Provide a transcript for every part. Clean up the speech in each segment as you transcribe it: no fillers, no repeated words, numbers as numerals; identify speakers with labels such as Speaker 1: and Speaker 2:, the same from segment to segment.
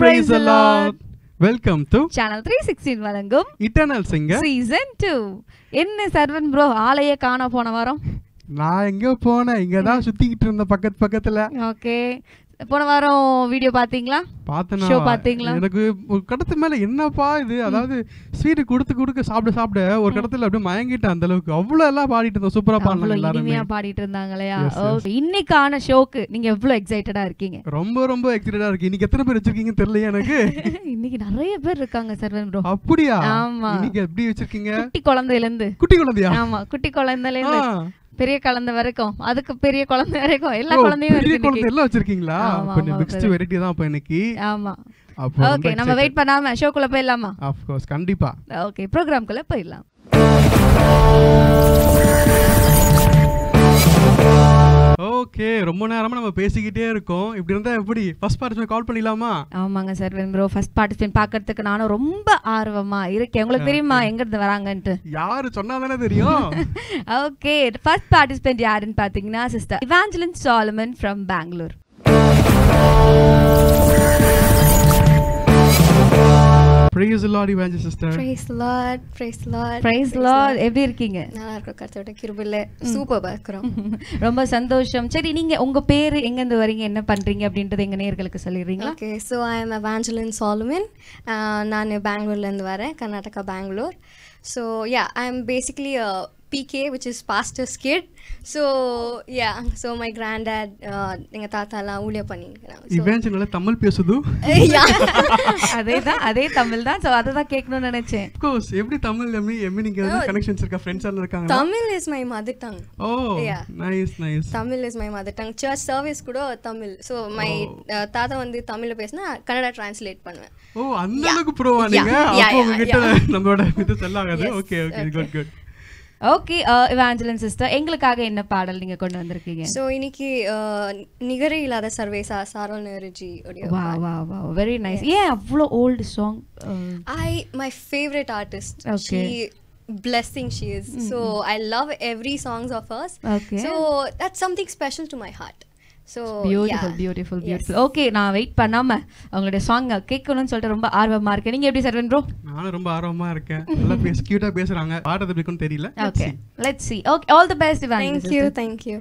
Speaker 1: praise the Lord. Welcome to
Speaker 2: Channel 316 வழங்கும்
Speaker 1: Eternal Singer
Speaker 2: Season 2. என்ன servant bro ஆளையே காண போன வாரம்?
Speaker 1: நான் எங்க போனேன், இங்க தான் சுத்திக்கிட்டு இருந்த பக்கத்துல.
Speaker 2: ஓகே, போன வாரம் வீடியோ பாத்தீங்களா?
Speaker 1: பார்த்தேனா?
Speaker 2: ஷோ பாத்தீங்களா?
Speaker 1: எனக்கு ஒரு கடத்து மேல என்னப்பா இது, அதாவது ஸ்வீட் கொடுக்க சாப்பிட ஒரு கடத்துல அப்படியே மயங்கிட்டேன். அந்த அளவுக்கு அவ்வளவு எல்லாம் பாடிட்டு இருந்தோம். சூப்பரா பாடினாங்க, எல்லாரும்
Speaker 2: இனிமையா பாடிட்டு இருந்தாங்களையா? இன்னைக்கான ஷோக்கு நீங்க எவ்வளவு எக்ஸைட்டடா இருக்கீங்க?
Speaker 1: ரொம்ப எக்ஸைட்டடா இருக்கு. இன்னைக்கு எத்தனை பேர் வச்சிருக்கீங்கன்னு தெரியல எனக்கு.
Speaker 2: இன்னைக்கு நிறைய பேர் இருக்காங்க சர்வன் ப்ரோ.
Speaker 1: அப்படியா?
Speaker 2: ஆமா.
Speaker 1: இன்னைக்கு எப்படி வச்சிருக்கீங்க?
Speaker 2: குட்டி குழந்தையில இருந்து.
Speaker 1: குட்டி குழந்தையா?
Speaker 2: ஆமா, குட்டி குழந்தையில இருந்து பெரிய குழந்தை வரைக்கும், அதுக்கு பெரிய குழந்தை வரைக்கும் எல்லா குழந்தையும்
Speaker 1: பெரிய குழந்தை எல்லாம் வச்சிருக்கீங்களா? கொஞ்சம் மிக்ஸ்ட் வெரைட்டி தான் அப்ப இன்னைக்கு.
Speaker 2: ஆமா. ஓகே, நம்ம வெயிட் பண்ணாம ஷோக்குள்ள போயிடலாமா?
Speaker 1: ஆஃப் கோர்ஸ், கண்டிப்பா.
Speaker 2: ஓகே, ப்ரோகிராம்க்குள்ள போயிடலாம்.
Speaker 1: ஓகே, ரொம்ப நேரமா நம்ம பேசிக்கிட்டே இருக்கோம். இப்படி இருந்தா எப்படி? ஃபர்ஸ்ட் பார்ட்டிசிபென்ட் கால் பண்ணிடலாமா?
Speaker 2: ஆமாங்க சர்வன் ப்ரோ, ஃபர்ஸ்ட் பார்ட்டிசிபென்ட் பார்க்கிறதுக்கு நானும் ரொம்ப ஆர்வமா இருக்கேன். உங்களுக்கு தெரியுமா எங்க இருந்து வராங்கன்ட்டு?
Speaker 1: யாரு சொன்னாதானே தெரியும்.
Speaker 2: ஓகே, ஃபர்ஸ்ட் பார்ட்டிசிபென்ட் யாருன்னு பாத்தீங்கன்னா sister Evangeline Solomon from Bangalore.
Speaker 1: Praise the Lord, Evangelist sister.
Speaker 3: Praise the Lord, praise the Lord.
Speaker 2: Praise the Lord. எப்படி இருக்கீங்க?
Speaker 3: நல்லா இருக்கோம், கர்த்தரோட கிருபையில சூப்பரா இருக்கோம்.
Speaker 2: ரொம்ப சந்தோஷம். சரி, நீங்க உங்க பேரு, எங்க இருந்து வரீங்க, என்ன பண்றீங்க அப்படின்றது எங்க நேயர்களுக்கு சொல்லிடுறீங்களா?
Speaker 3: Okay, so I am Evangeline Solomon. நான் பெங்களூர்ல இருந்து வரேன், Karnataka Bangalore. So yeah, I am basically a PK, which is pastor's kid. So yeah, so my granddad எங்க தாத்தா எல்லாம் ஊழிய பண்ணிருக்காங்க.
Speaker 1: இவாஞ்சலின் தமிழ் பேசுது.
Speaker 2: அதே தமிழ் தான். சோ அத தான் கேட்கணும்னு நினைச்சேன்.
Speaker 1: Of course, எப்படி தமிழ் எம்மி நீங்க கனெக்ஷன்ஸ் இருக்கா, ஃப்ரெண்ட்ஸ் எல்லாம் இருக்காங்க?
Speaker 3: Tamil is my mother tongue.
Speaker 1: Oh, yeah. Nice.
Speaker 3: Tamil is my mother tongue. Church service கூட தமிழ். So my தாத்தா வந்து தமிழ்ல பேசினா கன்னடா டிரான்ஸ்லேட் பண்ணுவேன்.
Speaker 1: ஓ, அந்த அளவுக்கு ப்ரோவா நீங்க? அப்போ உங்ககிட்ட நம்மளோட இது செல்லாகாது. Okay, good.
Speaker 2: Okay, Evangeline sister, எங்களுக்காக என்ன பாடல் நீங்க கொண்டு வந்திருக்கீங்க?
Speaker 3: சோ இன்னைக்கு நிகரே இல்லாத சர்வேசா சாரோல் நேருஜி உடைய.
Speaker 2: வா, வெரி நைஸ். ஏன் அவ்ளோ volt song?
Speaker 3: My favorite artist.
Speaker 2: Okay.
Speaker 3: Blessing she is. So I love every songs of hers.
Speaker 2: Okay.
Speaker 3: So that's something special to my heart. So
Speaker 2: beautiful. Okay, நான் வெயிட் பண்ணாம அவங்களுடைய song கேட்கணும்னு சொல்லிட்டு ரொம்ப ஆர்வமா இருக்கேன். நீங்க எப்படி சர்வன் ப்ரோ?
Speaker 1: நானும் ரொம்ப ஆர்வமா இருக்கேன். நல்லா கியூட்டா பேசுறாங்க. பாடுறது எப்படின்னு தெரியல.
Speaker 2: Okay, let's see. Okay, all the best Evangeline.
Speaker 3: Thank you.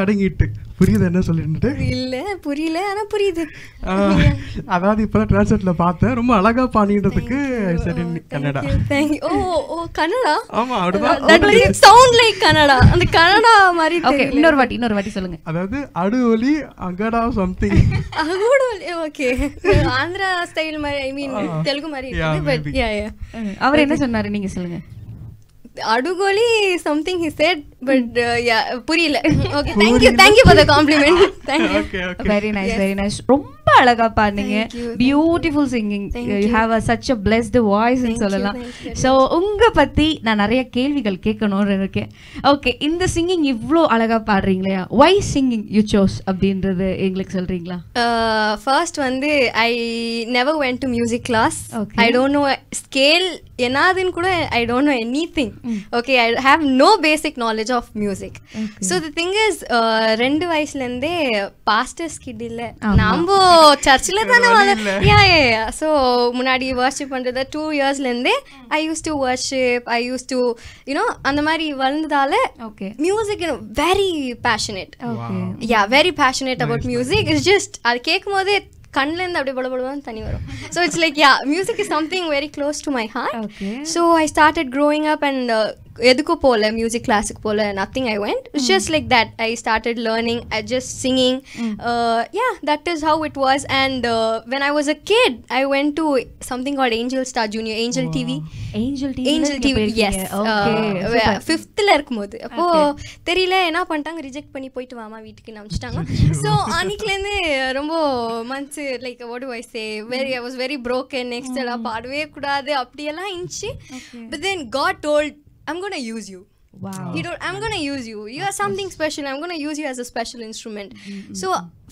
Speaker 1: அடங்கிட்டு புரியுது என்ன சொல்லிட்டு
Speaker 3: இல்ல புரியல ஆனா புரியுது.
Speaker 1: அதாவது இப்பதான் டிரான்ஸ்லேட்ல பார்த்தேன் ரொம்ப அழகா பாடிட்டதுக்கு சரி கன்னடா.
Speaker 3: Thank you. ஓ கன்னடா.
Speaker 1: ஆமா அப்படிதான்.
Speaker 3: That doesn't sound like Kannada. அந்த கன்னடா மாதிரி
Speaker 2: ஓகே இன்னொரு வாட்டி சொல்லுங்க.
Speaker 1: அதாவது அடுவலி அகடா சம்திங்
Speaker 3: அகடோலி. ஓகே ஆந்திரா ஸ்டைல் மாதிரி ஐ மீன் தெலுங்கு மாதிரி இருக்குது. பட் யா
Speaker 2: அவர் என்ன சொன்னாரு நீங்க சொல்லுங்க.
Speaker 3: அடுகோலி something he said but yeah புரியல. Okay thank you for the compliment. Thank you.
Speaker 1: Okay
Speaker 2: very nice ரொம்ப அழகா பாடுனீங்க. Beautiful singing. you have such a blessed voice ன்னு சொல்லலாம். சோ உங்க பத்தி நான் நிறைய கேள்விகள் கேட்கணும்னு இருக்கேன். ஓகே இந்த சிங்கிங் இவ்ளோ அழகா பாடுறீங்களா, why singing you chose அப்படின்றது எங்களுக்கு சொல்றீங்களா?
Speaker 3: First வந்து I never went to music class.
Speaker 2: Okay.
Speaker 3: I don't know scale என்னதுன்னு கூட I don't know anything. Okay, I have no basic knowledge of music. Okay. So the thing is ரெண்டு வயசுல இருந்தே pastors kit இல்ல நாம சர்ச்சில் தானே யா ஸோ முன்னாடி வர்ஷிப் பண்றத 2 இயர்ஸ்ல இருந்தே I used to worship, I used to அந்த மாதிரி வளர்ந்ததால music very passionate.
Speaker 2: Okay.
Speaker 3: Yeah, very passionate about music. It's just அது கேட்கும் போதே கண்ணில் இருந்து அப்படியே படபடன்னு தண்ணி வரும். So it's like music is something very close to my heart. So I started growing up and எதுக்கும் போல மியூசிக் கிளாஸுக்கு போல nothing I went. It's just like that I started learning, I just singing. That is how it was. And when I was a kid I went to something called Angel Star Junior, Angel TV. Yes 5th இருக்கும்போது அப்போ தெரியல என்ன பண்ணிட்டாங்க, reject பண்ணி போயிட்டு வாமா வீட்டுக்கு அனுப்பிச்சிட்டாங்க. So அன்னைக்குலேருந்து ரொம்ப months like what to I say I was very broken. Next எல்லாம் பாடவே கூடாது அப்படியெல்லாம் இருந்துச்சு. But then God told I'm going to use you.
Speaker 2: Wow.
Speaker 3: I'm going to use you. You are something special. I'm going to use you as a special instrument. So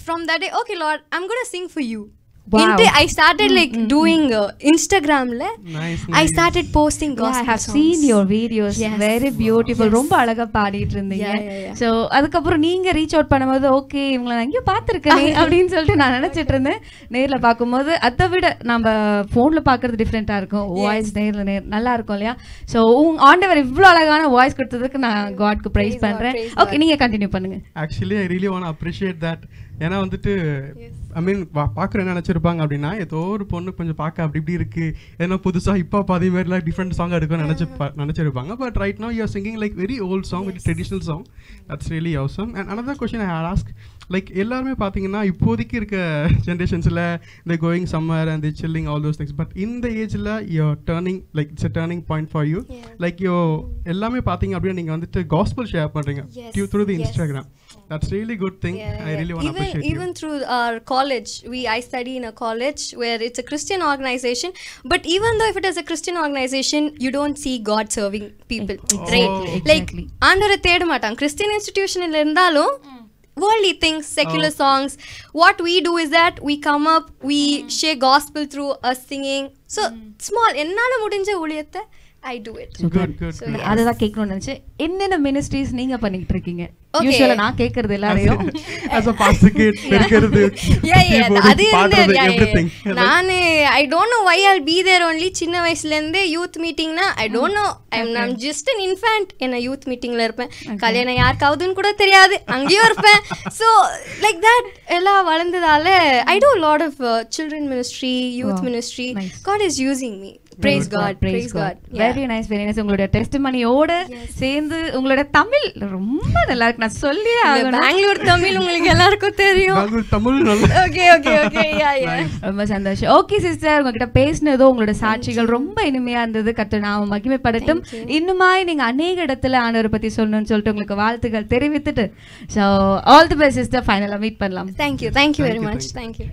Speaker 3: from that day, okay Lord, I'm going to sing for you.
Speaker 2: Wow.
Speaker 3: I started like doing Instagram la.
Speaker 1: Nice.
Speaker 3: I started posting gospel
Speaker 2: songs. I have
Speaker 3: songs.
Speaker 2: seen your videos.
Speaker 3: Yes.
Speaker 2: Very beautiful.
Speaker 3: Yes.
Speaker 2: ரொம்ப அழகா பாடிட்டு இருந்தீங்க.
Speaker 3: Yeah.
Speaker 2: So அதுக்கு அப்புறம் நீங்க reach out பண்ணும்போது okay இவங்களை நான் எங்கேயோ பார்த்திருக்கேன் அப்படின்னு சொல்லிட்டு நான் நினைச்சிட்டு இருந்தேன். நேர்ல பார்க்கும்போது அதை விட நம்ம போன்ல பாக்குறது டிஃப்ரெண்டா இருக்கும். வாய்ஸ் நேர்ல நல்லா இருக்கும் இல்லையா? ஸோ ஆண்டவர் இவ்வளவு அழகான வாய்ஸ் கொடுத்ததுக்கு நான் காட்க்கு பிரைஸ் பண்றேன். ஓகே நீங்க கண்டினியூ பண்ணுங்க.
Speaker 1: Actually I really want appreciate that. ஏன்னா வந்துட்டு ஐ மீன் பார்க்குற என்ன நினச்சிருப்பாங்க அப்படின்னா ஏதோ ஒரு பொண்ணு கொஞ்சம் பார்க்க அப்படி இப்படி இருக்கு, ஏன்னா புதுசாக இப்போ அதே மாதிரிலாம் டிஃப்ரெண்ட் சாங் எடுக்கணும்னு நினச்சிருப்பாங்க. But right now you are singing like very old song, very traditional song. That's really awesome. And another question I had ask, like எல்லாருமே பார்த்தீங்கன்னா இப்போதைக்கு இருக்க ஜென்ரேஷன்ஸில் இந்த going summer and the chilling all those things. But இந்த ஏஜில் you are turning like it's a turning point for you. Like எல்லாமே பார்த்தீங்க அப்படின்னா நீங்கள் வந்துட்டு காஸ்பல் ஷேர் பண்ணுறீங்க through the Instagram. That's really good thing. I really want to appreciate you.
Speaker 3: Even through our college, I study in a college where it's a Christian organization. But even though if it is a Christian organization, you don't see God serving people, right? Like andora theda matang Christian institution il irundalum worldly things, secular songs. What we do is that we come up, we share gospel through us singing. So small ennala mudinja uliyatha I do it.
Speaker 1: Good.
Speaker 3: So,
Speaker 2: அதுதான் கேட்கணும்னு நினைச்சேன். என்னென்ன ministries நீங்க பண்ணிட்டு இருக்கீங்க? யூசுவலா நான் கேக்குறது எல்லாரையும்
Speaker 1: as a pastor kid பெருக்கிறது
Speaker 3: அது நான் I don't know why I'll be there only. சின்ன வயசுல இருந்தே யூத் மீட்டிங்னா I don't know, I'm just an infant. என்ன யூத் மீட்டிங்ல இருப்பேன், கல்யாணம் யாருக்காவதுன்னு கூட தெரியாது, அங்கேயும் இருப்பேன். So like that எல்லாம் வளர்ந்ததால I do a lot of children ministry, youth ministry. God is using me. Praise God.
Speaker 2: Very nice. உங்களோட டெஸ்டிமனியோட சேர்ந்து உங்களோட தமிழ் ரொம்ப நல்லா இருக்கு. நான் சொல்லி
Speaker 3: பெங்களூர் தமிழ் உங்களுக்கு எல்லாருக்கும் தெரியும். ஓகே
Speaker 2: ரொம்ப சந்தோஷம். ஓகே சிஸ்டர், உங்ககிட்ட பேசினதோ உங்களோட சாட்சிகள் ரொம்ப இனிமையா இருந்தது. கர்த்தர் நாமம் மகிமைப்படட்டும். இன்னுமாய் நீங்க அநேக இடத்துல ஆண்டவரை பத்தி சொல்லணும்னு சொல்லிட்டு உங்களுக்கு வாழ்த்துக்கள் தெரிவித்துட்டு so all the best sister. ஃபைனலா மீட் பண்ணலாம்.
Speaker 3: Thank you very much. Thank you.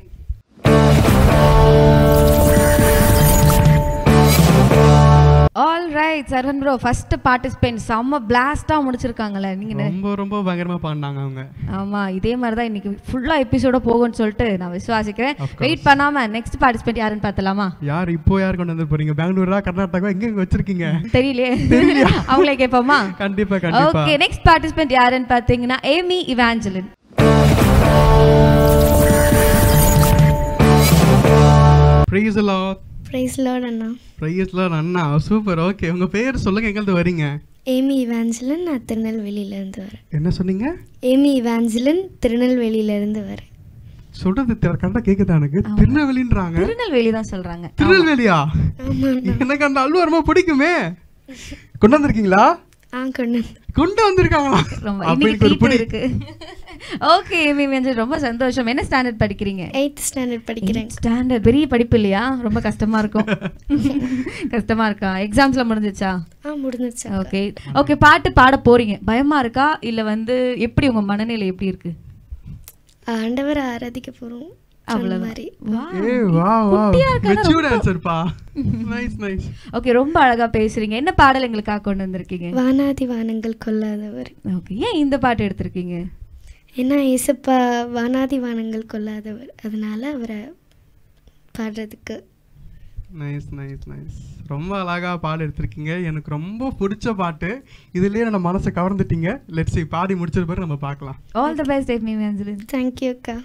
Speaker 2: All right Sarvan bro, first participant செம்ம பிளாஸ்டா முடிச்சிருக்காங்களே. நீங்க
Speaker 1: ரொம்ப பயங்கரமா பாடுனாங்க அவங்க.
Speaker 2: ஆமா, இதே மாதிரி தான் இன்னைக்கு ஃபுல்லா எபிசோட போகும்னு சொல்லிட்டு நான் விசுவாசிக்கிறேன். வெயிட் பண்ணாம நெக்ஸ்ட் பார்ட்டிசிபென்ட் யாருன்னு பார்த்தலாமா?
Speaker 1: யார் இப்போ யார் கொண்டு வந்து போறீங்க? பெங்களூரா, கர்நாடகா, எங்க வச்சிருக்கீங்க?
Speaker 2: தெரியலையே, அவங்களே கேட்போமா?
Speaker 1: கண்டிப்பா.
Speaker 2: ஓகே, நெக்ஸ்ட் பார்ட்டிசிபென்ட் யாருன்னு பார்த்தீங்கன்னா Amy Evangeline.
Speaker 1: Praise the Lord.
Speaker 3: Praise Lord Anna.
Speaker 1: Praise Lord Anna. Super. Okay, உங்க பேர் சொல்லுங்க, எங்க இருந்து வரீங்க?
Speaker 4: ஏமி இவாஞ்சலன், நான் திருநெல்வேலியிலேருந்து வரேன்.
Speaker 1: என்ன சொன்னீங்க?
Speaker 4: ஏமி இவாஞ்சலன், திருநெல்வேலியிலேருந்து வரேன்.
Speaker 1: சொல்றது கரெக்டா கேக்குதா? எனக்கு திருநெல்வேலின்றாங்க.
Speaker 2: திருநெல்வேலி தான் சொல்றாங்க.
Speaker 1: திருநெல்வேலியா? எனக்கு அந்த அல்வா ரொம்ப பிடிக்குமே. கொண்டு வந்திருக்கீங்களா? கொண்டு வந்திருக்காங்களா?
Speaker 2: இருக்கு. ஓகே மேம், ரொம்ப சந்தோஷம். என்ன ஸ்டாண்டர்ட் படிக்கிறீங்க?
Speaker 4: 8th ஸ்டாண்டர்ட் படிக்கிறேன்.
Speaker 2: ஸ்டாண்டர்ட் பெரிய படிப்பு இல்லையா? ரொம்ப கஷ்டமா இருக்கும். கஷ்டமா இருக்கா? எக்ஸாம்ஸ்லாம் முடிஞ்சிச்சா?
Speaker 4: முடிஞ்சிச்சு.
Speaker 2: Okay okay. பாட்டு பாட போறீங்க, பயமா இருக்கா இல்ல வந்து எப்படி, உங்க மனநிலை எப்படி இருக்கு?
Speaker 4: ஆண்டவரை ஆராதிக்க போறோம்.
Speaker 2: ஓகே, ரொம்ப அழகா பேசுறீங்க. என்ன பாடல் எங்களுக்காக கொண்டு வந்திருக்கீங்க?
Speaker 4: வானாதி வானங்கள் கொல்லாதவர்.
Speaker 2: ஓகே, ஏன் இந்த பாட்டு எடுத்திருக்கீங்க?
Speaker 4: ஏன்னா ஏசப்பா வானாதி வானங்கள் கொல்லாதவர், அதனால அவரை பாடுறதுக்கு.
Speaker 1: Nice nice nice. ரொம்ப அழகா பாட்டு எடுத்திருக்கீங்க. எனக்கு ரொம்ப பிடிச்ச பாட்டு. இதுலயே நம்ம மனசை கவர்ந்துட்டீங்க. லெட்ஸ் see, பாடி முடிச்சது பிறகு நம்ம பார்க்கலாம்.
Speaker 2: All the best everyone.
Speaker 4: Thank you அக்கா.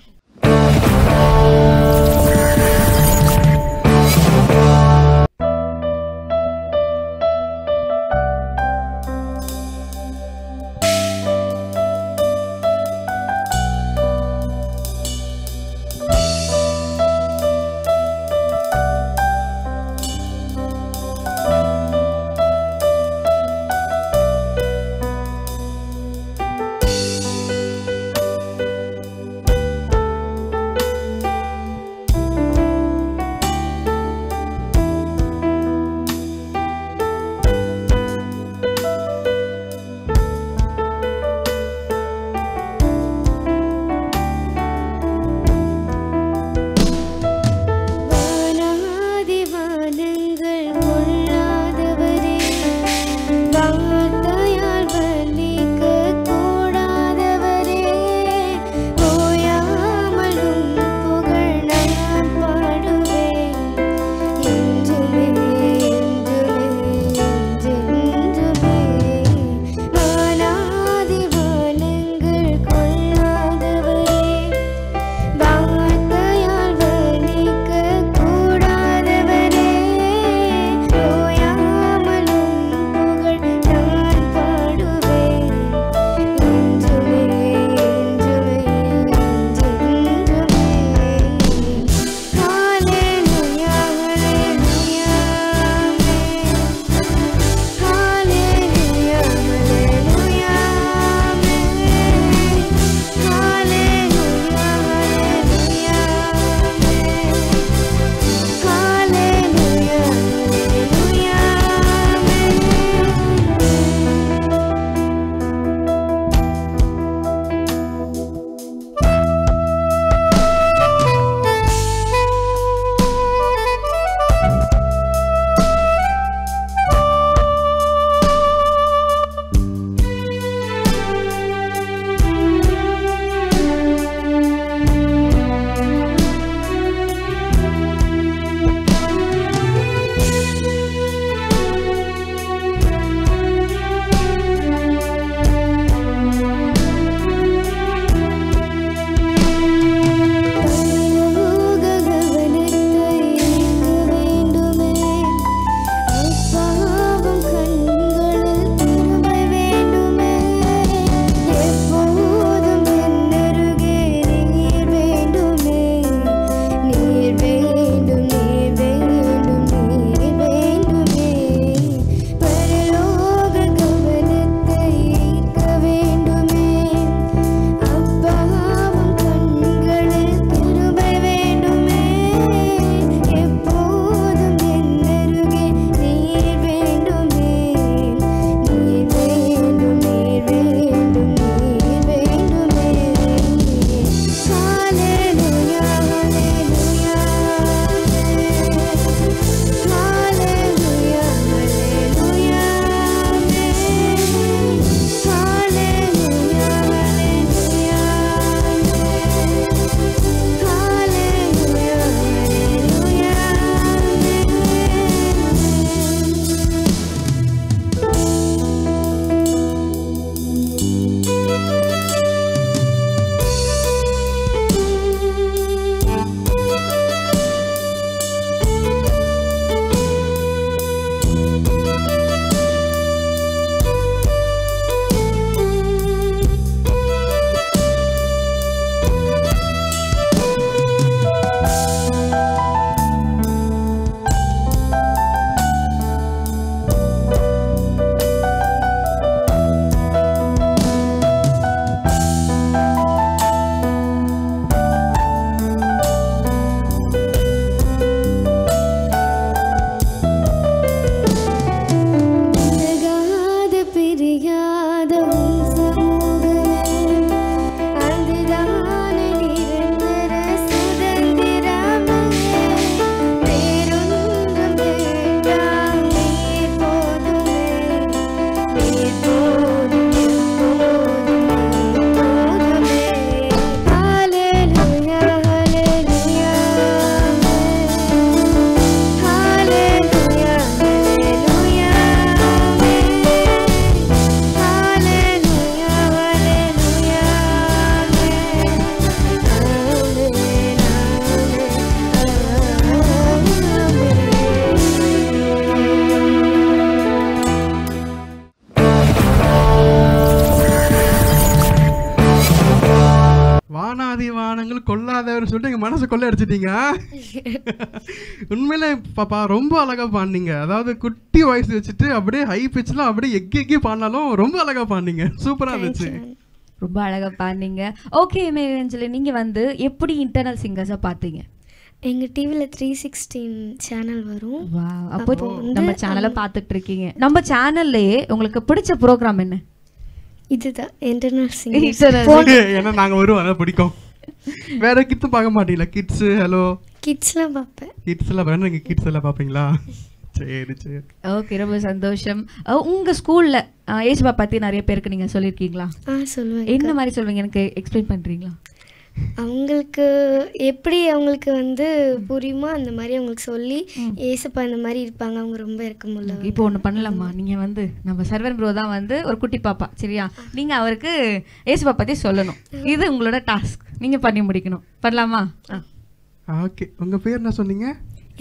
Speaker 1: வானங்கள் கொல்லாதவர் சொல்லிட்டு எங்க மனசை கொள்ள அடிச்சிட்டீங்க. உண்மையிலே பாப்பா ரொம்ப அழகா பாடினீங்க. அதாவது குட்டி வாய்ஸ் வச்சுட்டு அப்படியே ஹை பிச்ல அப்படியே எக்கி பாடினாலும் ரொம்ப அழகா பாடினீங்க. சூப்பரா இருந்துச்சு.
Speaker 2: ரொம்ப அழகா பாடினீங்க. ஓகே மேகஞ்சலி, நீங்க வந்து எப்படி இன்டர்னல் சிங்கர்ஸை பார்த்தீங்க?
Speaker 4: எங்கள் டிவியில் 316 சேனல் வரும்.
Speaker 2: அப்போ நம்ம சேனலை பார்த்துட்டு இருக்கீங்க. நம்ம சேனல்லையே உங்களுக்கு பிடிச்ச ப்ரோக்ராம் என்ன?
Speaker 4: இதுதான் இன்டர்னல் சிங்கர்.
Speaker 1: ஏன்னா நாங்க வருவோம், அதான் பிடிக்கும். வேற கிட்ஸ் பார்க்க மாட்டீங்களா? கிட்ஸ் ஹலோ
Speaker 4: கிட்ஸ்லாம் பார்ப்பேன்.
Speaker 1: கிட்ஸ் எல்லாம் வேணும். நீங்க கிட்ஸ் எல்லாம் பார்ப்பீங்களா? சரி சரி.
Speaker 2: ஓகே, ரொம்ப சந்தோஷம். உங்க ஸ்கூல்ல ஏசுபா பத்தி நிறைய பேருக்கு நீங்க சொல்லியிருக்கீங்களா?
Speaker 4: சொல்லுவேன்.
Speaker 2: என்ன மாதிரி சொல்வீங்க, எனக்கு எக்ஸ்பிளைன் பண்றீங்களா?
Speaker 4: அவங்களுக்கு எப்படி அவங்களுக்கு வந்து புரியுமோ அந்த மாதிரி அவங்களுக்கு சொல்லி ஏசப்பா இந்த மாதிரி இருப்பாங்க, அவங்க ரொம்ப இருக்க முடியல.
Speaker 2: இப்போ ஒன்று பண்ணலாமா? நீங்கள் வந்து நம்ம சர்வன் ப்ரோ தான் வந்து ஒரு குட்டி பாப்பா, சரியா? நீங்கள் அவருக்கு ஏசுப்பா பற்றி சொல்லணும். இது உங்களோட டாஸ்க், நீங்கள் பண்ணி முடிக்கணும். பண்ணலாமா?
Speaker 1: ஓகே. உங்கள் பேர் என்ன சொன்னீங்க?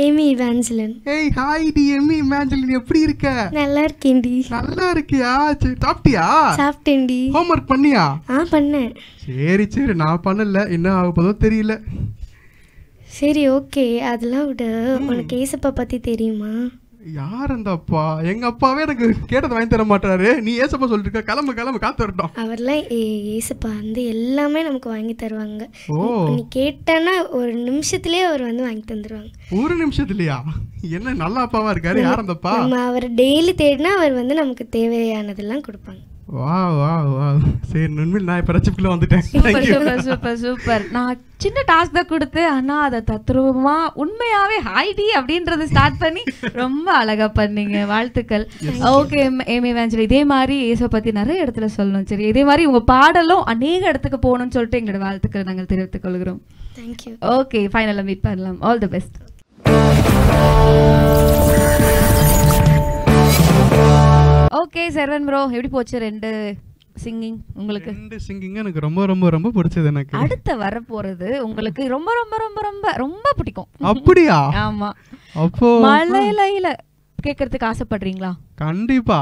Speaker 4: Amy Evangeline.
Speaker 1: ஏய் ஹாய் டி எமி இவாஞ்சலின், எப்படி இருக்க?
Speaker 4: நல்லா இருக்கேன்டி.
Speaker 1: நல்லா இருக்கியா? சரி, சாப்பிட்டியா?
Speaker 4: சாப்பிட்டேன்டி.
Speaker 1: ஹோம்ஒர்க் பண்ணியா?
Speaker 4: பண்ணேன்.
Speaker 1: சரி சரி, நான் பண்ணல, என்ன ஆக போதோ தெரியல.
Speaker 4: சரி ஓகே, அதெல்லாம் விட உனக்கு ஏசப்பா பற்றி தெரியுமா?
Speaker 1: யார் அந்த அப்பா? எங்க அப்பாவே எனக்கு கேட்டதை வாங்கி தர மாட்டாரு. நீ ஏசப்பா சொல்லிட்டு இருக்க, கிளம்பு கிளம்பு, காத்து வரட்டும்.
Speaker 4: அவர்லாம் ஏசப்பா வந்து எல்லாமே நமக்கு வாங்கி தருவாங்க. நீ கேட்டனா ஒரு நிமிஷத்துலயே அவர் வந்து வாங்கி தந்துருவாங்க.
Speaker 1: ஒரு நிமிஷத்துலயா? என்ன நல்ல அப்பாவா இருக்காரு. யார் அந்த அப்பா?
Speaker 4: நம்ம அவர் டெய்லி தேடினா அவர் வந்து நமக்கு தேவையானதெல்லாம் கொடுப்பாங்க.
Speaker 1: வா வா வா. சரி, உண்மையில் நான் இப்போ ரசிப்புக்குள்ள வந்துட்டேன்.
Speaker 2: Super super super. நான் சின்ன டாஸ்க் தான் கொடுத்தேன், ஆனால் அதை தத்ரூபமா உண்மையாவே ஹைடி அப்படின்றது ஸ்டார்ட் பண்ணி ரொம்ப அழகா பண்ணீங்க. வாழ்த்துக்கள். ஓகே ஏமி இவாஞ்சலின், இதே மாதிரி ஏசப்பா பத்தி நிறைய இடத்துல சொல்லணும், சரி? இதே மாதிரி உங்க பாடலும் அநேக இடத்துக்கு போகணும்னு சொல்லிட்டு எங்களோட வாழ்த்துக்களை நாங்கள் தெரிவித்துக் கொள்கிறோம்.
Speaker 4: தேங்க்யூ.
Speaker 2: ஓகே, ஃபைனலாக மீட் பண்ணலாம். All the best. Okay servant bro, எப்படி போச்சு 2 சிங்கிங் உங்களுக்கு?
Speaker 1: 2 சிங்கிங் எனக்கு ரொம்ப ரொம்ப ரொம்ப பிடிச்சது. எனக்கு
Speaker 2: அடுத்து வர போறது உங்களுக்கு ரொம்ப ரொம்ப ரொம்ப ரொம்ப ரொம்ப பிடிக்கும்.
Speaker 1: அப்படியா?
Speaker 2: ஆமா.
Speaker 1: அப்போ
Speaker 2: மலையில கேட்கறதுக்கு ஆசைப்படுறீங்களா?
Speaker 1: கண்டிப்பா.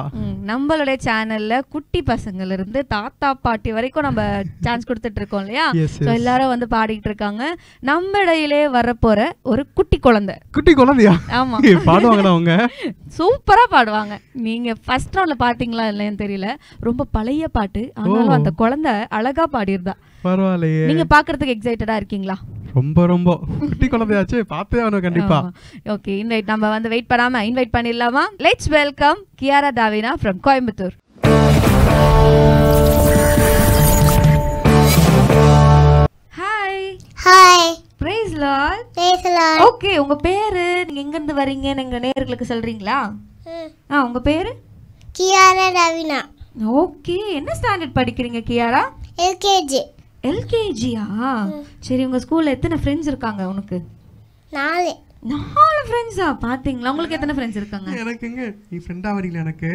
Speaker 2: நம்மளுடைய சேனல்ல குட்டி பசங்கள்ல இருந்து தாத்தா பாட்டி வரைக்கும் நம்ம சான்ஸ் கொடுத்துட்டு இருக்கோம் இல்லையா? எல்லாரும் வந்து பாடிட்டு இருக்காங்க. நம்ம இடையிலே வரப்போற ஒரு குட்டி குழந்தையா? ஆமா,
Speaker 1: பாடுவாங்க. அவங்க
Speaker 2: சூப்பரா பாடுவாங்க. நீங்க ஃபர்ஸ்ட் ரவுண்ட்ல பாத்தீங்களா இல்லைன்னு தெரியல, ரொம்ப பழைய பாட்டு, ஆனாலும் அந்த குழந்தை அழகா பாடிருந்தா.
Speaker 1: பரவாயில்லையே.
Speaker 2: நீங்க பாக்குறதுக்கு எக்ஸைட்டடா இருக்கீங்களா?
Speaker 1: ரொம்ப ரொம்ப குட்டி குழந்தையாச்சு, பார்த்தே ஆகணும் கண்டிப்பா.
Speaker 2: ஓகே, இன்வைட் நம்ம வந்து வெயிட் பண்ணாம இன்வைட் பண்ணிடலாமா? Let's welcome Kiara Davina from Coimbatore. Hi.
Speaker 5: Hi.
Speaker 2: Praise Lord.
Speaker 5: Praise Lord.
Speaker 2: Okay, உங்க பேரு, நீங்க எங்க இருந்து வரீங்கன்னு எங்க நேயர்களுக்கு சொல்றீங்களா? உங்க பேரு?
Speaker 5: கியாரா தாவினா.
Speaker 2: ஓகே, என்ன ஸ்டாண்டர்ட் படிக்கிறீங்க கியாரா?
Speaker 5: எல்கேஜி.
Speaker 2: எல்கேஜியா? சரி, உங்க ஸ்கூல்ல எத்தனை ஃப்ரெண்ட்ஸ் இருக்காங்க உனக்கு?
Speaker 5: 4.
Speaker 2: 4 ஃப்ரெண்ட்ஸா? பாத்தீங்களா? உங்களுக்கு எத்தனை ஃப்ரெண்ட்ஸ் இருக்காங்க?
Speaker 1: எனக்குங்க நீ ஃப்ரெண்டா வரீங்களா எனக்கு?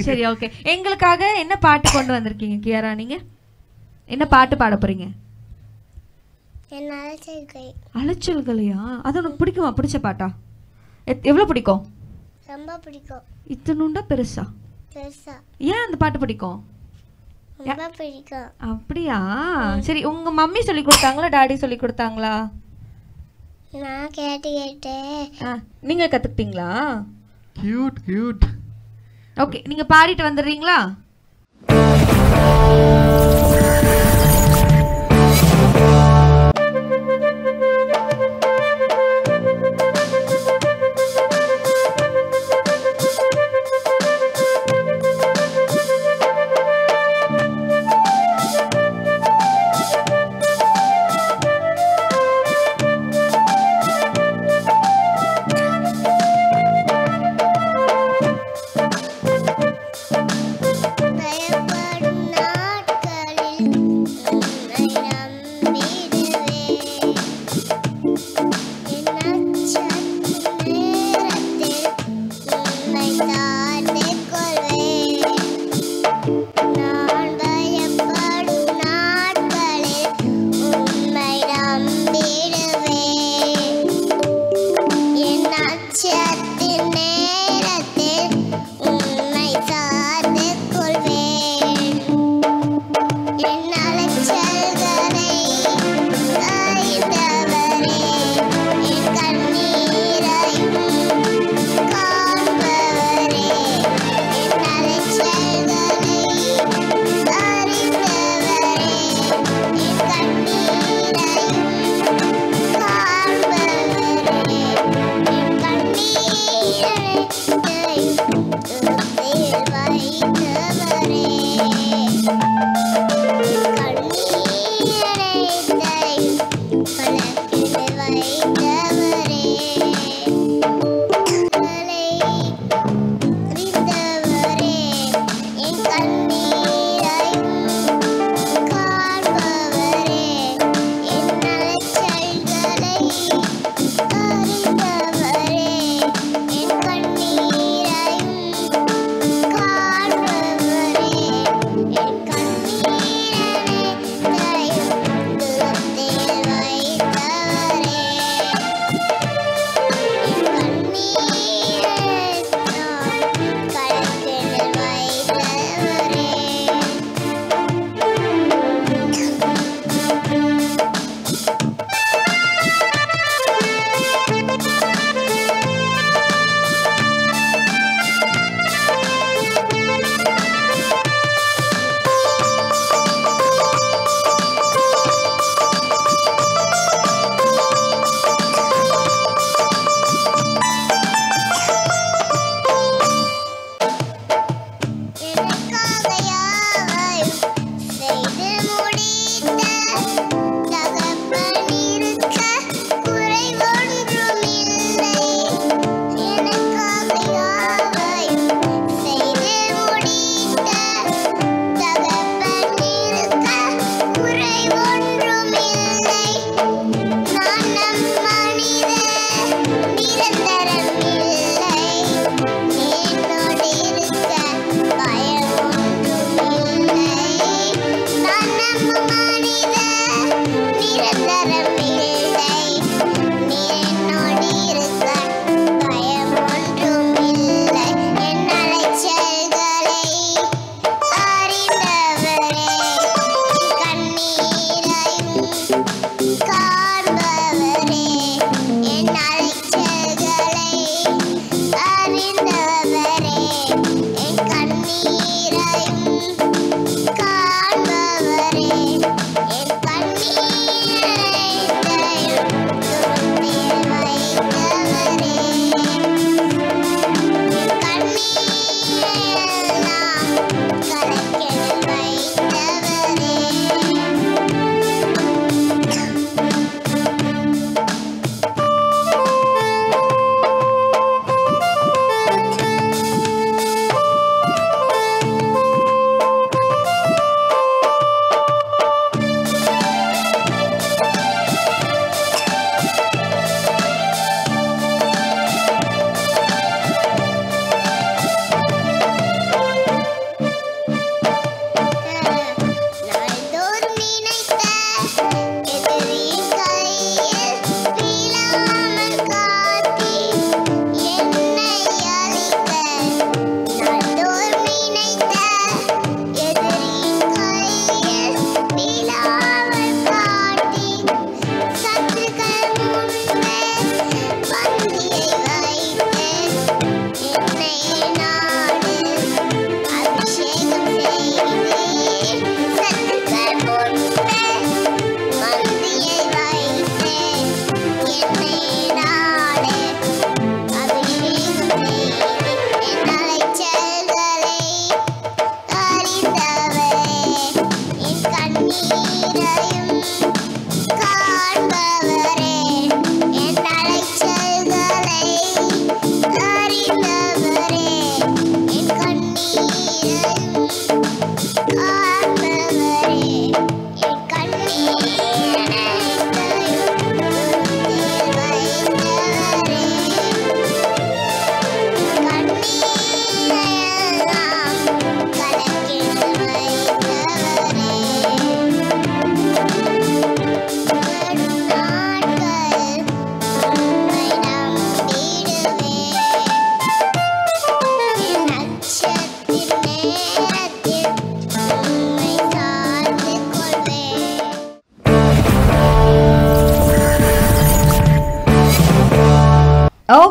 Speaker 2: சரி ஓகே, எங்களுக்காக என்ன பாட்டு கொண்டு வந்திருக்கீங்க கியாரா? நீங்க என்ன பாட்டு பாட போறீங்க?
Speaker 5: என்ன அலைச்சல்கள்.
Speaker 2: அலைச்சல்களையா? அது உனக்கு பிடிக்குமா? பிடிச்ச பாட்டா? எவ்வளவு பிடிக்கும்?
Speaker 5: ரொம்ப பிடிக்கும்.
Speaker 2: இத்தனுண்டா பெருசா?
Speaker 5: பெருசா.
Speaker 2: ஏன் அந்த பாட்டு பிடிக்கும்?
Speaker 5: ரொம்ப பிடிக்கும்.
Speaker 2: அப்படியா? சரி, உங்க மம்மி சொல்லி கொடுத்தாங்களா டாடி சொல்லி கொடுத்தாங்களா?
Speaker 5: நான் கேட்டு
Speaker 2: நீங்க கத்துக்கிட்டீங்களா?
Speaker 1: Cute cute.
Speaker 2: ஓகே, நீங்க பாடிட்டு வந்துடுறீங்களா?
Speaker 5: பயப்படும் நாட்கள்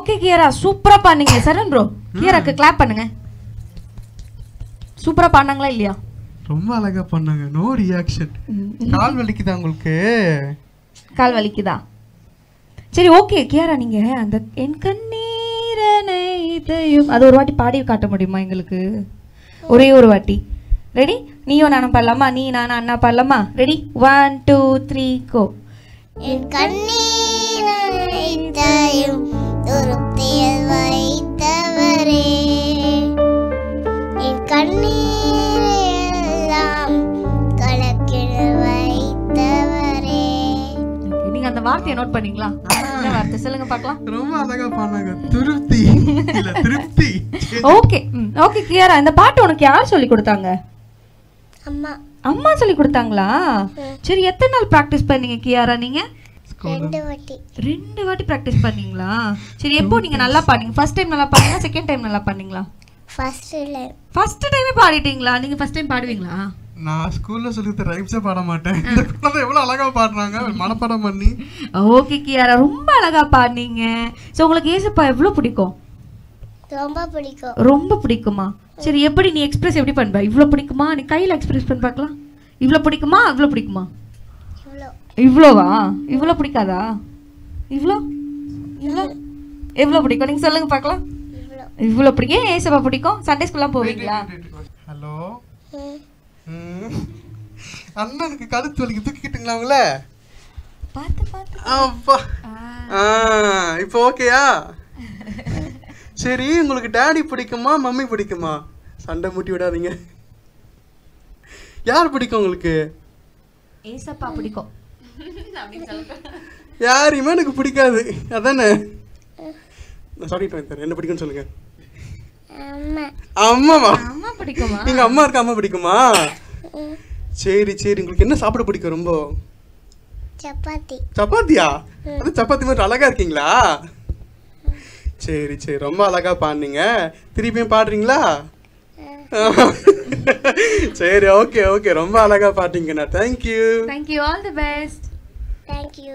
Speaker 2: ஓகே கியாரா, சூப்பரா பண்ணீங்க. சரண் ப்ரோ, கியாராக்கு கிளாப் பண்ணுங்க. சூப்பரா பண்ணாங்களா இல்லையா?
Speaker 1: ரொம்ப அழகா பண்ணாங்க. No reaction. கால் வலிக்குதா உங்களுக்கு?
Speaker 2: கால் வலிக்குதா? சரி ஓகே கியாரா, நீங்க அந்த என் கண்ணீரனைத்தையும் அது ஒரு வாட்டி பாடி காட்ட முடியுமா எங்களுக்கு? ஒரே ஒரு வாட்டி. ரெடி? நீயும் நானும் பாடலாமா? நீ நானும் அண்ணா பாடலாமா? ரெடி? 1 2 3 கோ.
Speaker 5: என் கண்ணீரையும் துருத்தியில் வைத்தவரே, என் கண்ணீரெல்லாம் கலக்கிட வைத்தவரே.
Speaker 2: நீங்க அந்த வார்த்தையை நோட் பண்ணீங்களா? என்ன வார்த்தை சொல்லுங்க பார்க்கலாம்.
Speaker 1: ரொம்ப அழகா பண்ணாங்க. திருப்தி இல்ல திருப்தி.
Speaker 2: ஓகே ஓகே கியாரா, இந்த பாட்டு உனக்கு யார் சொல்லி கொடுத்தாங்க?
Speaker 5: அம்மா
Speaker 2: அம்மா சொல்லி கொடுத்தாங்களா? சரி, எத்தனை நாள் பிராக்டிஸ் பண்ணீங்க கியாரா நீங்க?
Speaker 5: 2 வாட்டி.
Speaker 2: 2 வாட்டி பிராக்டிஸ் பண்ணீங்களா? சரி, எப்போ நீங்க நல்லா பாடுங்க? ஃபர்ஸ்ட் டைம் நல்லா பாடுங்க, செகண்ட் டைம் நல்லா பண்ணீங்களா? ஃபர்ஸ்ட் டைமே பாடிட்டீங்களா? நீங்க ஃபர்ஸ்ட் டைம் பாடுவீங்களா?
Speaker 1: நான் ஸ்கூல்ல சொல்லித்த ரைம்ஸே பாட மாட்டேன். இந்த குழந்தை எவ்வளவு அழகா பாடுறாங்க மனப்பாடம் பண்ணி.
Speaker 2: ஓகே கியாரா, ரொம்ப அழகா பாடுனீங்க. சோ உங்களுக்கு ஏசப்பா எவ்வளவு பிடிக்கும்?
Speaker 5: ரொம்ப பிடிக்கும்.
Speaker 2: ரொம்ப பிடிக்குமா? சரி, எப்படி நீ எக்ஸ்பிரஸ் எப்படி பண்ணுவ? இவ்வளவு பிடிக்குமா? நீ கையில எக்ஸ்பிரஸ் பண்ணி பார்க்கலாம். இவ்வளவு பிடிக்குமா? இவ்வளவு பிடிக்குமா?
Speaker 5: இவ்வளோ.
Speaker 2: இவ்வளோவா? இவ்வளோ பிடிக்காதா? இவ்வளோ இவ்வளோ எவ்வளோ பிடிக்கும்? நீங்க சொல்லுங்க பார்க்கலாம்.
Speaker 5: இவ்வளோ.
Speaker 2: இவ்வளோ பிடிக்கும். ஏன் ஏசப்பா பிடிக்கும்? சண்டே ஸ்கூல்லாம் போவீங்களா?
Speaker 1: ஹலோ, அண்ணனுக்கு கழுத்து வலிக்கு தூக்கிக்கிட்டுங்களா உங்கள?
Speaker 2: பார்த்து பார்த்து.
Speaker 1: அப்பா, இப்போ ஓகேயா? சரி, உங்களுக்கு டாடி பிடிக்குமா மம்மி பிடிக்குமா? சண்டை மூட்டி விடாதீங்க. யார் பிடிக்கும் உங்களுக்கு?
Speaker 2: ஏசப்பா பிடிக்கும்.
Speaker 1: யாரையுமே எனக்கு பிடிக்காது, அதானே? நான் சொல்லிட்டு என்ன பிடிக்கும்னு சொல்லுங்க.
Speaker 5: அம்மா.
Speaker 1: அம்மாவா?
Speaker 2: அம்மா பிடிக்குமா?
Speaker 1: நீங்க அம்மா இருக்க அம்மா பிடிக்குமா? சரி சரி, உங்களுக்கு என்ன சாப்பிட பிடிக்கும் ரொம்ப?
Speaker 5: சப்பாத்தி.
Speaker 1: சப்பாத்தியா? அது சப்பாத்தி மாதிரி அழகா இருக்கீங்களா? சரி சரி, ரொம்ப அழகா பாடுனீங்க. திருப்பியும் பாடுறீங்களா? சரி, ஓகே ஓகே, ரொம்ப அழகா பாட்டீங்கண்ணா. Thank you.
Speaker 2: Thank you, all the best.
Speaker 5: Thank you.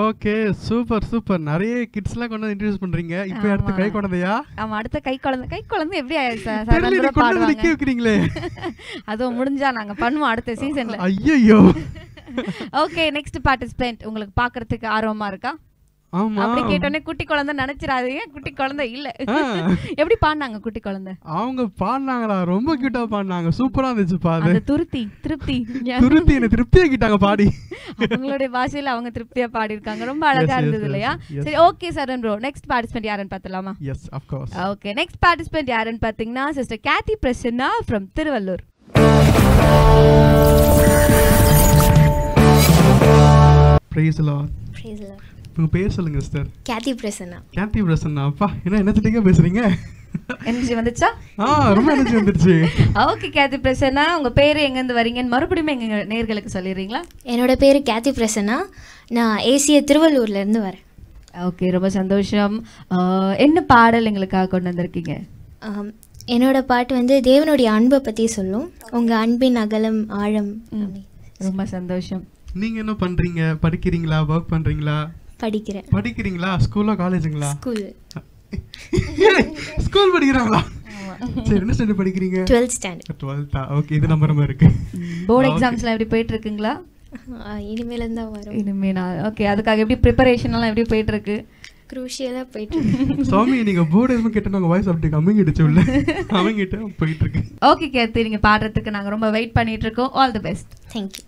Speaker 1: Okay, super super. நிறைய கிட்ஸ்லாம் கொண்டு வந்து இன்ட்ரோ듀ஸ் பண்றீங்க. இப்போ அடுத்த கை குழந்தையா?
Speaker 2: ஆமா, அடுத்த கை குழந்தை எப்படி
Speaker 1: தெரியல, கொண்டு வந்து நிக்க வைக்கிறீங்களே.
Speaker 2: அதுவும் முடிஞ்சா நாங்க பண்ணுவோம் அடுத்த சீசன்ல.
Speaker 1: ஐயோ.
Speaker 2: ஓகே, நெக்ஸ்ட் பார்ட்டிசிபென்ட் உங்களுக்கு பார்க்கிறதுக்கு ஆர்வமா இருக்கா?
Speaker 1: ஆமா.
Speaker 2: அப்படி கேட்டோனே குட்டி குழந்தை நினைச்சிராதீங்க, குட்டி குழந்தை இல்ல. எப்படி பாடுனாங்க குட்டி குழந்தை? அவங்க
Speaker 1: பாடுனாங்களா? ரொம்ப கியூட்டா பாடுனாங்க. சூப்பரா இருந்துச்சு பாடு.
Speaker 2: அந்த திருப்தி
Speaker 1: என்ன திருப்தியா கிட்டாங்க பாடி.
Speaker 2: அவங்களுடைய பாஷையில அவங்க திருப்தியா பாடி இருக்காங்க. ரொம்ப அழகா இருந்தது இல்லையா? சரி, okay Saran bro, next participant யாருன்னு பார்த்தலாமா?
Speaker 1: Yes, of course.
Speaker 2: Okay, next participant யாருன்னு பாத்தீங்கன்னா sister Kathy Prasanna from Tiruvallur.
Speaker 1: Praise the Lord.
Speaker 3: Praise the Lord.
Speaker 1: உங்க பேர் சொல்லுங்க sister.
Speaker 3: Kathy Prasanna.
Speaker 1: Kathy Prasanna. அப்பா, என்ன எனர்ஜெட்டிக்கா பேசுறீங்க?
Speaker 2: எனர்ஜி வந்துச்சா?
Speaker 1: ரொம்ப எனர்ஜி வந்துருச்சு.
Speaker 2: ஓகே கேத்தி பிரசன்னா, உங்க பேரு எங்க இருந்து வரீங்கன்னு மறுபடியும் எங்க நேயர்களுக்கு சொல்லிடுறீங்களா?
Speaker 3: என்னோட பேரு கேத்தி பிரசன்னா. நான் ஏசிய திருவள்ளூர்ல இருந்து வரேன்.
Speaker 2: ஓகே, ரொம்ப சந்தோஷம். என்ன பாடல் எங்களுக்காக கொண்டு வந்திருக்கீங்க?
Speaker 3: என்னோட பாட்டு வந்து தேவனுடைய அன்பை பற்றி சொல்லும். உங்கள் அன்பின் அகலம் ஆழம்.
Speaker 2: ரொம்ப சந்தோஷம்.
Speaker 1: நீங்க என்ன பண்றீங்க? படிக்கிறீங்களா? ஒர்க் பண்றீங்களா? படிக்கிறீங்களா? ஸ்கூலா காலேஜுங்களா? ஸ்கூல் படிக்கிறாங்களா? சரி, என்ன ஸ்டாண்டர்ட் படிக்கிறீங்க?
Speaker 3: 12th standard.
Speaker 1: 12th. ஓகே, இது நம்பர் இருக்கு.
Speaker 2: போர்டு எக்ஸாம்ஸ்லாம் எப்படி போயிட்டு இருக்குங்களா?
Speaker 3: இனிமேல தான் வரும்.
Speaker 2: இனிமேனா? ஓகே, அதுக்காக எப்படி ப்ரிப்பரேஷன் எல்லாம் எப்படி போயிட்டு இருக்கு?
Speaker 3: குரூஷியலா போயிட்டு இருக்கு.
Speaker 1: சாமி, நீங்க போர்டு எக்ஸாம் கேட்டா உங்க வாய்ஸ் அப்படி கம்மிங்கிடுச்சு உள்ள. அவங்கிட்ட போயிட்டு இருக்கு.
Speaker 2: ஓகே கேத்தி, நீங்க பாடுறதுக்கு நாங்க ரொம்ப வெயிட் பண்ணிட்டு இருக்கோம். All the best.
Speaker 3: Thank you.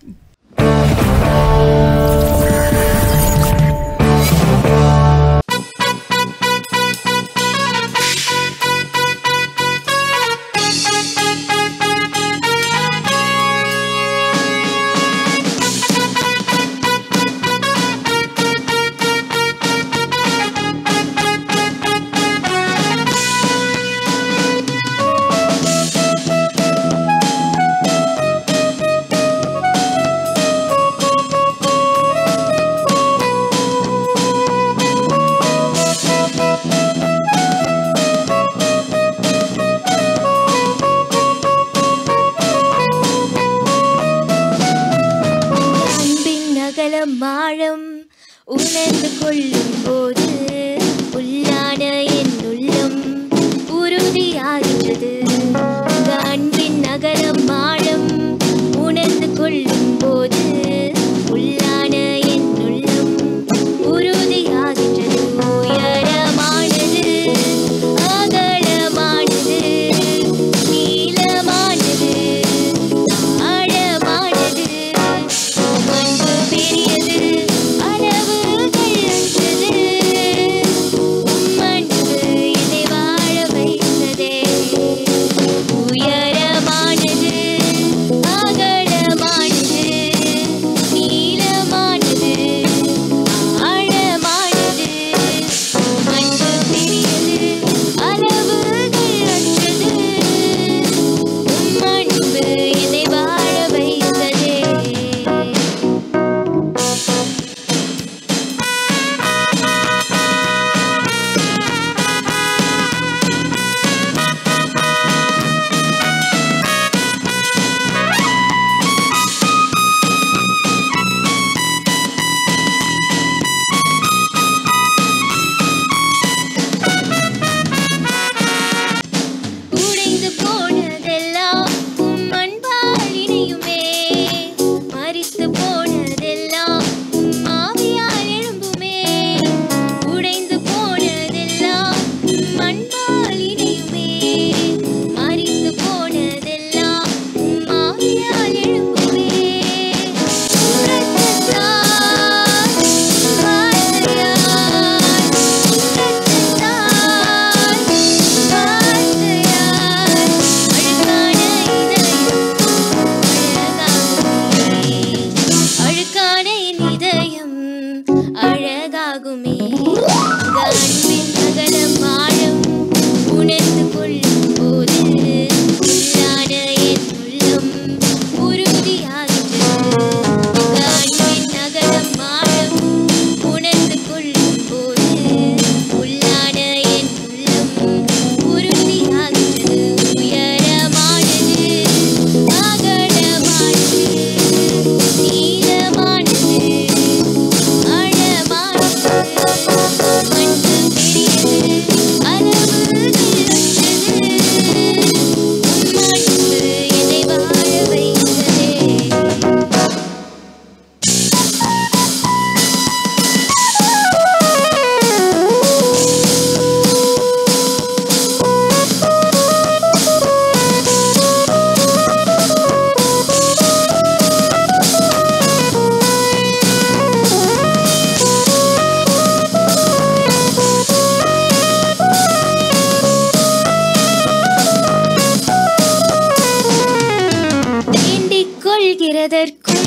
Speaker 6: கொள்கிறதற்கும்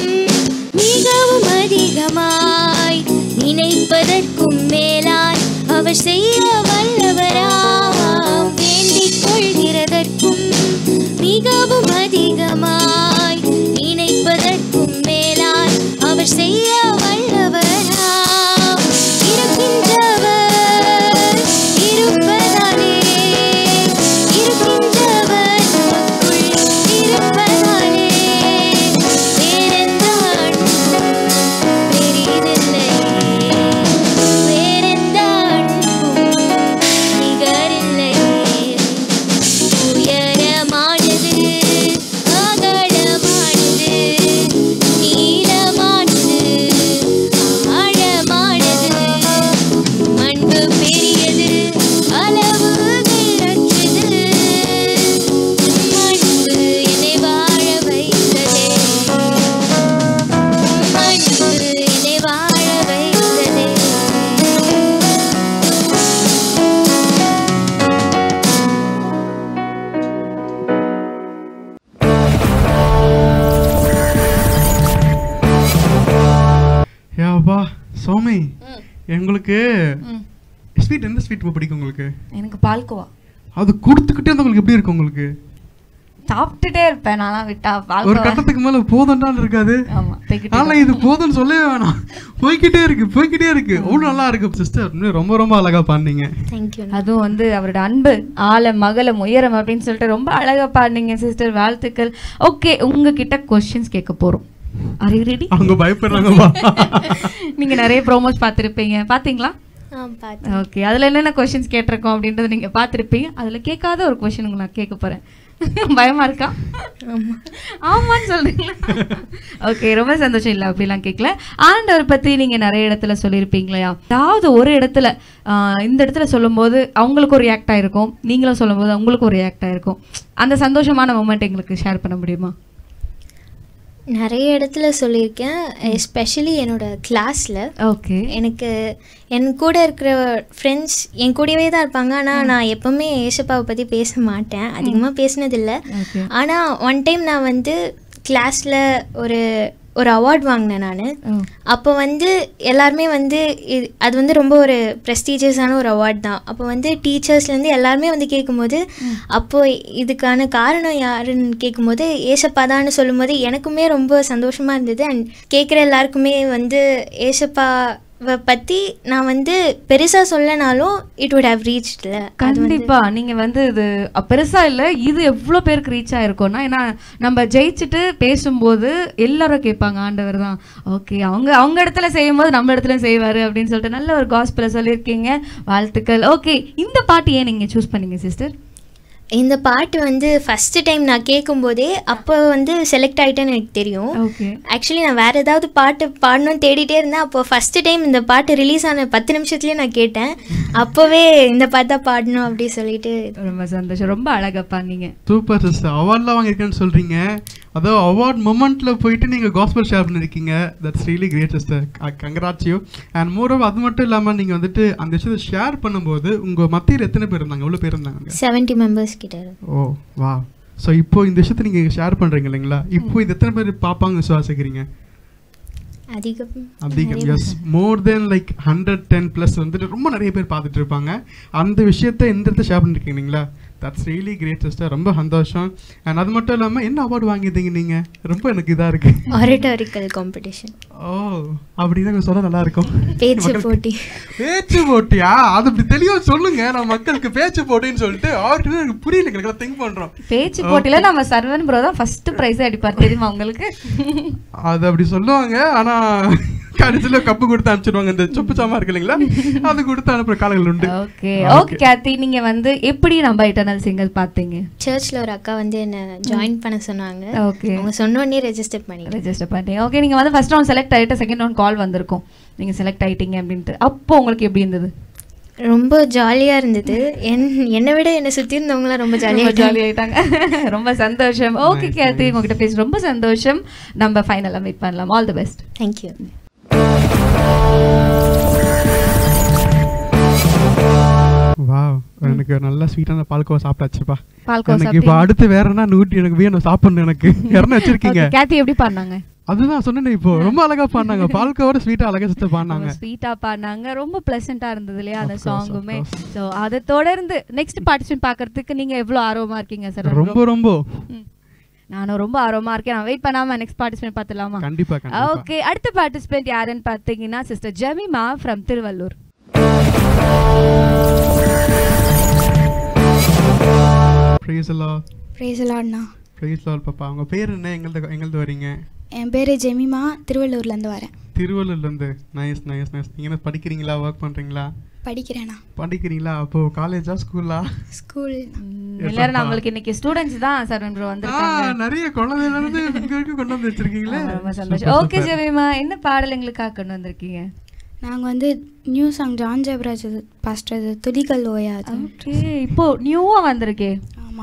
Speaker 6: மிகவும் அதிகமாய் நினைப்பதற்கும் மேலாய் அவர் செய்ய வல்லவராம். வேண்டிக் கொள்கிறதற்கும் மிகவும் அதிகமாய் நினைப்பதற்கும் மேலாய் அவர் செய்ய வல்லவராம். இருக்கின்றவர் இருப்பதாலே இருக்கின்றவர் நமக்குள் இருப்பதாலே வேறெந்த அன்பும் பெரிதில்லை, வேறெந்த அன்பும் நிகரில்லை. உயரமானது அகலமானது நீளமானது ஆழமானது அன்பு பெரியது அளவுகளற்றது. அன்பு என்னை வாழ வைத்ததே, அன்பு என்னை வாழ வைத்ததே.
Speaker 1: ஏப்பா சௌமி, உங்களுக்கு ஸ்வீட் எந்த ஸ்வீட் பிடிக்கும் உங்களுக்கு?
Speaker 2: எனக்கு பால்கோவா.
Speaker 1: அது கொடுத்துக்கிட்டே இருந்தா உங்களுக்கு எப்படி இருக்கும்? உங்களுக்கு
Speaker 2: சாப்பிட்டுட்டே இருப்பேன் நானா விட்டா
Speaker 1: ஒரு
Speaker 2: பால்கோவா.
Speaker 1: கட்டத்துக்கு மேல போதும்டான்னு இருக்காது.
Speaker 2: ஆமா, போய்கிட்டே
Speaker 1: ஆனா இது போதும்னு சொல்லவே வேணாம், போய்கிட்டே இருக்கு. அவ்வளவு நல்லா இருக்கு சிஸ்டர், ரொம்ப ரொம்ப அழகா பாடுனீங்க.
Speaker 3: தேங்க்யூ.
Speaker 2: அதுவும் வந்து அவரோட அன்பு ஆழம் அகலம் உயரம் அப்படின்னு சொல்லிட்டு ரொம்ப அழகா பாடுனீங்க சிஸ்டர், வாழ்த்துக்கள். ஓகே, உங்ககிட்ட கொஸ்டின்ஸ் கேட்க போறோம். Are you ready?
Speaker 1: அவங்க பயப்படுறாங்கப்பா.
Speaker 2: நீங்க நிறைய ப்ரோமோஸ் பார்த்துருப்பீங்க, பாத்தீங்களா?
Speaker 3: பார்த்தேன்.
Speaker 2: ஓகே, அதுல என்னென்ன கொஸ்டின்ஸ் கேட்டிருக்கோம் அப்படின்றத நீங்க பார்த்துருப்பீங்க. அதுல கேட்காத ஒரு கொஸ்டின் உங்களுக்கு நான் கேட்க போறேன். பயமா இருக்கா? ஆமான்னு சொல்றீங்களா? ஓகே, ரொம்ப சந்தோஷம். இல்லை அப்படிலாம் கேட்கல. ஆண்டவர் பத்தி நீங்க நிறைய இடத்துல சொல்லியிருப்பீங்களா? அதாவது ஒரு இடத்துல இந்த இடத்துல சொல்லும்போது அவங்களுக்கு ஒரு ரியாக்ட் ஆயிருக்கும், நீங்களும் சொல்லும்போது அவங்களுக்கு ஒரு ரியாக்ட் ஆயிருக்கும். அந்த சந்தோஷமான மொமெண்ட் எங்களுக்கு ஷேர் பண்ண முடியுமா?
Speaker 3: நிறைய இடத்துல சொல்லியிருக்கேன், எஸ்பெஷலி என்னோடய கிளாஸில்.
Speaker 2: ஓகே,
Speaker 3: எனக்கு என் கூட இருக்கிற ஃப்ரெண்ட்ஸ் என் கூடவே தான் இருப்பாங்க. ஆனால் நான் எப்போவுமே ஏசப்பாவை பற்றி பேச மாட்டேன், அதிகமாக பேசினதில்லை. ஆனால் ஒன் டைம் நான் வந்து கிளாஸில் ஒரு அவார்ட் வாங்கினேன் நான். அப்போ வந்து எல்லாருமே வந்து அது வந்து ரொம்ப ஒரு ப்ரெஸ்டீஜியஸான ஒரு அவார்ட் தான். அப்போ வந்து டீச்சர்ஸ்லேருந்து எல்லாருமே வந்து கேட்கும்போது, அப்போது இதுக்கான காரணம் யாருன்னு கேட்கும்போது ஏசப்பா தான்னு சொல்லும்போது எனக்குமே ரொம்ப சந்தோஷமாக இருந்தது. அண்ட் கேட்குற எல்லாருக்குமே வந்து ஏசப்பாவை பற்றி நான் வந்து பெருசாக சொல்லனாலும் இட் வுட் ஹேவ் ரீச்ட்ல.
Speaker 2: கண்டிப்பா நீங்க வந்து இது பெருசா இல்லை, இது எவ்வளோ பேருக்கு ரீச் ஆயிருக்கும்னா, ஏன்னா நம்ம ஜெயிச்சுட்டு பேசும்போது எல்லாரும் கேட்பாங்க ஆண்டவர் தான். ஓகே, அவங்க இடத்துல செய்யும்போது நம்ம இடத்துல செய்வாரு அப்படின்னு சொல்லிட்டு நல்ல ஒரு காஸ்பலை சொல்லியிருக்கீங்க, வாழ்த்துக்கள். ஓகே, இந்த பாட்டு ஏன் நீங்க சூஸ் பண்ணீங்க சிஸ்டர்?
Speaker 3: இந்த பாட்டு வந்து ஃபஸ்ட்டு டைம் நான் கேட்கும்போதே அப்போ வந்து செலக்ட் ஆகிட்டேன்னு எனக்கு தெரியும். ஆக்சுவலி நான் வேறு ஏதாவது பாட்டு பாடணும்னு தேடிட்டே இருந்தேன். அப்போ ஃபஸ்ட்டு டைம் இந்த பாட்டு ரிலீஸ் ஆன 10 நிமிஷத்துலேயே நான் கேட்டேன். அப்போவே இந்த பாட்டு தான் பாடணும் அப்படி சொல்லிட்டு.
Speaker 2: ரொம்ப சந்தோஷம், ரொம்ப அழகாக பாடினீங்க.
Speaker 1: சூப்பர் சிஸ்டர், அவார்ட்லாம் வாங்கியிருக்கேன்னு சொல்கிறீங்க, அதோ அவார்ட் மொமெண்ட்டில் போயிட்டு நீங்கள் காஸ்பல் ஷேர் பண்ணியிருக்கீங்க. That's really great sister, congrats you. And moreover அது மட்டும் இல்லாமல் நீங்கள் வந்துட்டு அந்த விஷயத்தை ஷேர் பண்ணும்போது உங்கள் மத்தியில் எத்தனை பேர் இருந்தாங்க? எவ்வளோ பேர் இருந்தாங்க?
Speaker 3: 70 மெம்பர்ஸ் கிட்ட.
Speaker 1: ஓ வா. ஸோ இப்போ இந்த விஷயத்தை நீங்கள் ஷேர் பண்ணுறீங்க இல்லைங்களா, இப்போ இது எத்தனை பேர் பார்ப்பாங்க விசுவாசிக்கிறீங்க? அதிகம், எஸ், மோர் தென் லைக் 110+ வந்துட்டு ரொம்ப நிறைய பேர் பார்த்துட்டு இருப்பாங்க. அந்த விஷயத்த எந்த இடத்துல ஷேர் பண்ணிருக்கீங்க இல்லைங்களா? தட்ஸ் ரியலி கிரேட் சிஸ்டர், ரொம்ப சந்தோஷம். அண்ட் அது மட்டும் இல்லாமல் என்ன அவார்டு வாங்கியிருந்தீங்க நீங்கள்? ரொம்ப எனக்கு இதாக இருக்கு.
Speaker 3: ஆரட்டோரிக்கல் காம்படிஷன்.
Speaker 1: ஓ, அப்படிதான் சொல்ல நல்லா இருக்கும்.
Speaker 3: பேச்சு போட்டி.
Speaker 1: பேச்சு போட்டியா? அது அப்படி தெளிவாக சொல்லுங்க, நம்ம மக்களுக்கு பேச்சு போட்டின்னு சொல்லிட்டு ஆர்டர் எனக்கு புரியல, எனக்கு திங்க் பண்ணுறோம்.
Speaker 2: பேச்சு போட்டியில் நம்ம சர்வன் ப்ரோ தான் ஃபர்ஸ்ட் ப்ரைஸே அடிப்பார், தெரியுமா உங்களுக்கு?
Speaker 1: அது அப்படி சொல்லுவாங்க, ஆனால் கடைசியில் கப்பு கொடுத்து அனுப்பிச்சிடுவாங்க. இந்த சொப்பு சாமா இருக்கு இல்லைங்களா, அது கொடுத்து அனுப்புற காலங்கள் உண்டு.
Speaker 2: ஓகே ஓகே கேத்தி, நீங்க வந்து எப்படி நம்ம இட்டர்னல் சிங்கர் பார்த்தீங்க?
Speaker 3: சர்ச்சில் ஒரு அக்கா வந்து என்ன ஜாயின் பண்ண சொன்னாங்க.
Speaker 2: ஓகே,
Speaker 3: அவங்க சொன்ன உடனே ரெஜிஸ்டர்
Speaker 2: பண்ணிட்டீங்க. ஓகே, நீங்க வந்து ஃபர்ஸ்ட் ரவுண்ட் செலக்ட் ஆகிட்டு செகண்ட் ரவுண்ட் கால் வந்திருக்கும் நீங்க செலக்ட் ஆகிட்டீங்க அப்படின்ட்டு. அப்போ உங்களுக்கு எப்படி இருந்தது?
Speaker 3: ரொம்ப ஜாலியாக இருந்தது. என்னை விட என்னை சுற்றி இருந்தவங்களாம் ரொம்ப
Speaker 2: ஜாலியாகிட்டாங்க. ரொம்ப சந்தோஷம். ஓகே கேத்தி, உங்ககிட்ட பேச ரொம்ப சந்தோஷம். நம்ம ஃபைனலாக மீட் பண்ணலாம். All the best.
Speaker 3: Thank you.
Speaker 1: Wow. எனக்கு நல்ல ஸ்வீட்டான பால்கோவா சாப்பிட்டாச்சுப்பா.
Speaker 2: பால்கோவா
Speaker 1: எனக்கு இப்போ அடுத்து வேற என்ன நூட்டி எனக்கு வேணும் சாப்பிடணும். எனக்கு யாருன்னு வச்சிருக்கீங்க?
Speaker 2: கேத்தி எப்படி பாடினாங்க?
Speaker 1: அதுதான் சொன்னேன், இப்போ ரொம்ப அழகா பாடினாங்க. பால்கோவோட ஸ்வீட்டா அழகா சுத்த பாடினாங்க.
Speaker 2: ஸ்வீட்டா பாடினாங்க, ரொம்ப பிளசண்டா இருந்தது இல்லையா அந்த சாங்குமே. ஸோ அதை தொடர்ந்து நெக்ஸ்ட் பார்ட்டிசிபேட் பார்க்கறதுக்கு நீங்க எவ்வளவு ஆர்வமா இருக்கீங்க சார்?
Speaker 1: ரொம்ப ரொம்ப
Speaker 2: நானும் ரொம்ப ஆர்வமா இருக்கேன். நான் வெயிட் பண்ணாம நெக்ஸ்ட் பார்ட்டிசிபேட் பார்த்துலாமா?
Speaker 1: கண்டிப்பா.
Speaker 2: ஓகே, அடுத்த பார்ட்டிசிபேட் யாருன்னு பார்த்தீங்கன்னா sister Jemima from Tiruvallur.
Speaker 1: Praise Lord.
Speaker 7: Praise லார்ட்ண்ணா.
Speaker 1: பிரைஸ் லார்ட் பாப்பா. உங்க பேர் என்ன? எங்கள்து வரீங்க?
Speaker 7: என் பேர் ஜெமிமா, திருவள்ளூர்லேருந்து வரேன்.
Speaker 1: திருவள்ளூர்லேருந்து. Nice nice nice. நீங்கள் என்ன படிக்கிறீங்களா, ஒர்க் பண்ணுறீங்களா?
Speaker 7: படிக்கிறேண்ணா.
Speaker 1: படிக்கிறீங்களா? அப்போ காலேஜா ஸ்கூலா?
Speaker 7: ஸ்கூல்.
Speaker 2: எல்லாரும் நம்மளுக்கு இன்னைக்கு ஸ்டூடெண்ட்ஸ் தான் சார் வந்திருக்காங்க.
Speaker 1: நிறைய குழந்தையிலிருந்து இங்க வரைக்கும் கொண்டு வந்து வச்சிருக்கீங்களே.
Speaker 2: ரொம்ப சந்தோஷம். ஓகே ஜெமிமா, என்ன பாடல் எங்களுக்காக கொண்டு வந்திருக்கீங்க?
Speaker 7: நாங்கள் new song John Jebaraj pastor துதிகள் ஓயாது.
Speaker 2: ஓகே, இப்போ நியூவா வந்திருக்கே.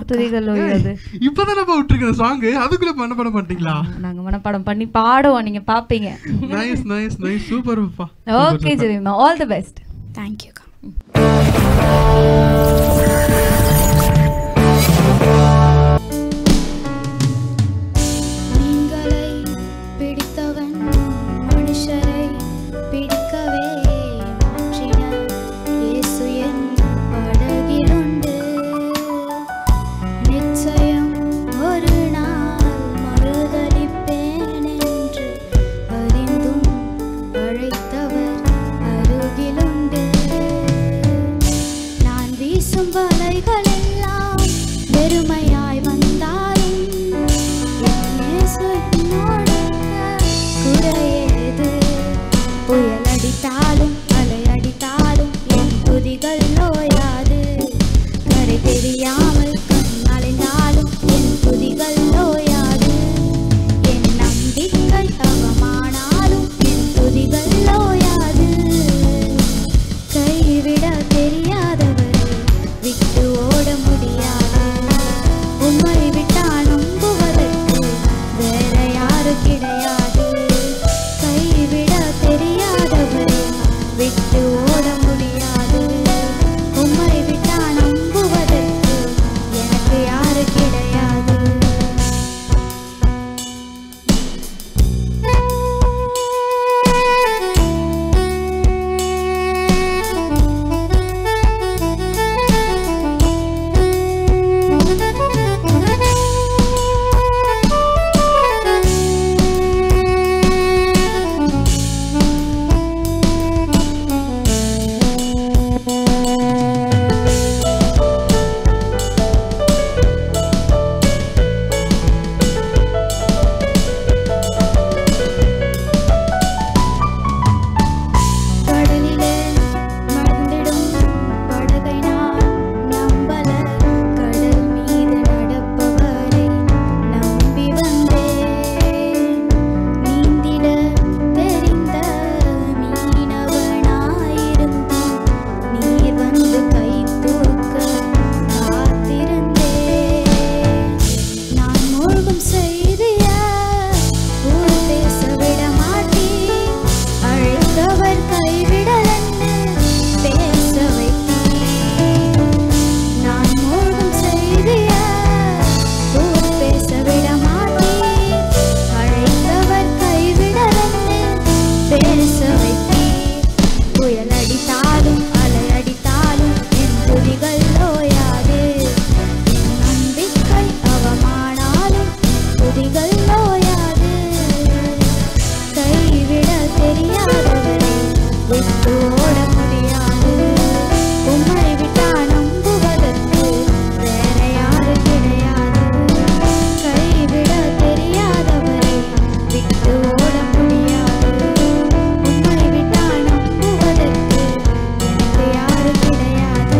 Speaker 2: துதிகள் ஓயாது
Speaker 1: இப்போதான் நம்ம விட்டுருக்கோம் சாங். அதுக்குள்ள மனப்பாடம் பண்ணிட்டீங்களா?
Speaker 2: நாங்க மனப்பாடம் பண்ணி பாடுவோம், நீங்க பாப்பீங்க.
Speaker 1: Nice nice nice. சூப்பர்ப்பா.
Speaker 2: Okay Jemima, all the best.
Speaker 7: Thank you.
Speaker 6: நீங்களை பிடித்தவன் மனுஷரை பிடிக்கவே மாற்றின இயேசு என் படகிலுண்டு. நிச்சயம் ஒரு நாள் மறுதலிப்பேன் என்று அறிந்தும் அழைத்தவர் அருகிலுண்டு. நான் வீசும் வலைகள் எல்லாம் வெறுமையாய் வந்தாலும் என் இயேசு என்னோடு குறையேது. புயல் அடித்தாலும் அலை அடித்தாலும் என் துதிகள் ஓயாது. கரை தெரியாமல் கண்ணாலினாலும் என் துதிகள் ஓயாது. என் நம்பிக்கை அவமானாலும் என் துதிகள் ஓயாது. கைவிட தெரியாதவரை விட்டு ஓட முடியாது. உம்மை விட்டா நம்புவதற்கு வேற யாரு கிடையாது. கைவிட தெரியாதவரை விட்டு ஓட முடியாது. உம்மை விட்டா நம்புவதற்கு எனக்கு யாரு கிடையாது. கடலிலே மறந்திடும் படகை நான் நம்பல. கடல் மீது நடப்பவரை நம்பி வந்தேன். நீந்திட தெரிந்த மீனவனாயிருந்தும் நீர் வந்து கை தூக்க காத்திருந்தேன். நான் மூழ்கும் செய்திய ஊர் பேச விட மாட்டேன். அழைத்தவர் கைவிடலன்னு பேச வைத்தீர். நான் மூழ்கும் செய்திய ஊர் பேச விட மாட்டேன். அழைத்தவர் கைவிடலன்னு பேச வைத்தீர். புயல் அடித்தாலும் அலை அடித்தாலும் என் துதிகள் ஓயாது. என் நம்பிக்கை அவமானாலும் துதிகள் ஓயாது. கைவிட தெரியாதவரை விட்டு ஓட முடியாது. உம்மை விட்டா நம்புவதற்கு வேற யாரு கிடையாது. கைவிட தெரியாதவரை விட்டு ஓட முடியாது. உம்மை விட்டா நம்புவதற்கு எனக்கு யாரு கிடையாது.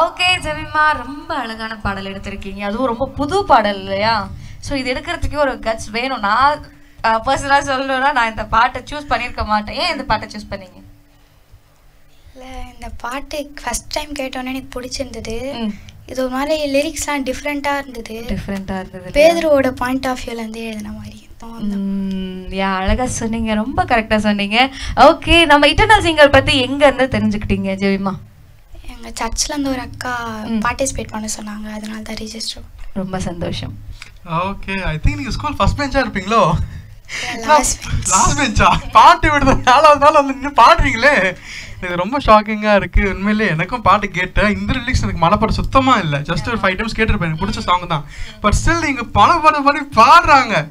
Speaker 2: ஓகே ஜெமிமா, ரொம்ப அழகான பாடல் எடுத்திருக்கீங்க. அதுவும் ரொம்ப புது பாடல் இல்லையா? ஸோ இது எடுக்கிறதுக்கே ஒரு கட்ஸ் வேணும். நான் பர்சனலாக சொல்லணும்னா நான் இந்த பாட்டை சூஸ் பண்ணியிருக்க மாட்டேன். ஏன் இந்த பாட்டை சூஸ் பண்ணீங்க?
Speaker 7: இல்லை, இந்த பாட்டு ஃபஸ்ட் டைம் கேட்டோன்னே எனக்கு பிடிச்சிருந்தது. இது ஒரு மாதிரி லிரிக்ஸ்லாம் டிஃப்ரெண்ட்டாக இருந்தது.
Speaker 2: டிஃப்ரெண்ட்டாக இருந்தது.
Speaker 7: பேதுருவோட பாயிண்ட் ஆஃப் வியூலேருந்து எழுதின மாதிரி.
Speaker 2: யா அழகா சொன்னீங்க, ரொம்ப கரெக்டா சொன்னீங்க. ஓகே, நம்ம இட்டர்னல் சிங்கர் பத்தி எங்க இருந்து தெரிஞ்சுக்கிட்டீங்க ஜெவிமா?
Speaker 7: எங்கள் சர்ச்சில் ஒரு அக்கா பார்ட்டிசிபேட் பண்ண சொன்னாங்க, அதனால தான் ரிஜிஸ்டர்.
Speaker 2: ரொம்ப சந்தோஷம்.
Speaker 1: ஓகே, ஐ திங்க் நீங்க ஸ்கூல் ஃபர்ஸ்ட் பெஞ்சா இருப்பீங்களோ?
Speaker 7: லாஸ்ட்
Speaker 1: பெஞ்சா? பாட்டு விடுறது 4வது நாள் வந்து நின்று பாடுறீங்களே, இது ரொம்ப ஷாக்கிங்காக இருக்குது உண்மையிலே. எனக்கும் பாட்டு கேட்டேன், இந்த ரிலீக்ஸ் எனக்கு மனப்பாடம் சுத்தமாக இல்லை. ஜஸ்ட் ஒரு 5 times கேட்டிருப்பேன், எனக்கு பிடிச்ச சாங் தான். பட் ஸ்டில் நீங்கள் பண்ணி பாடுறாங்க.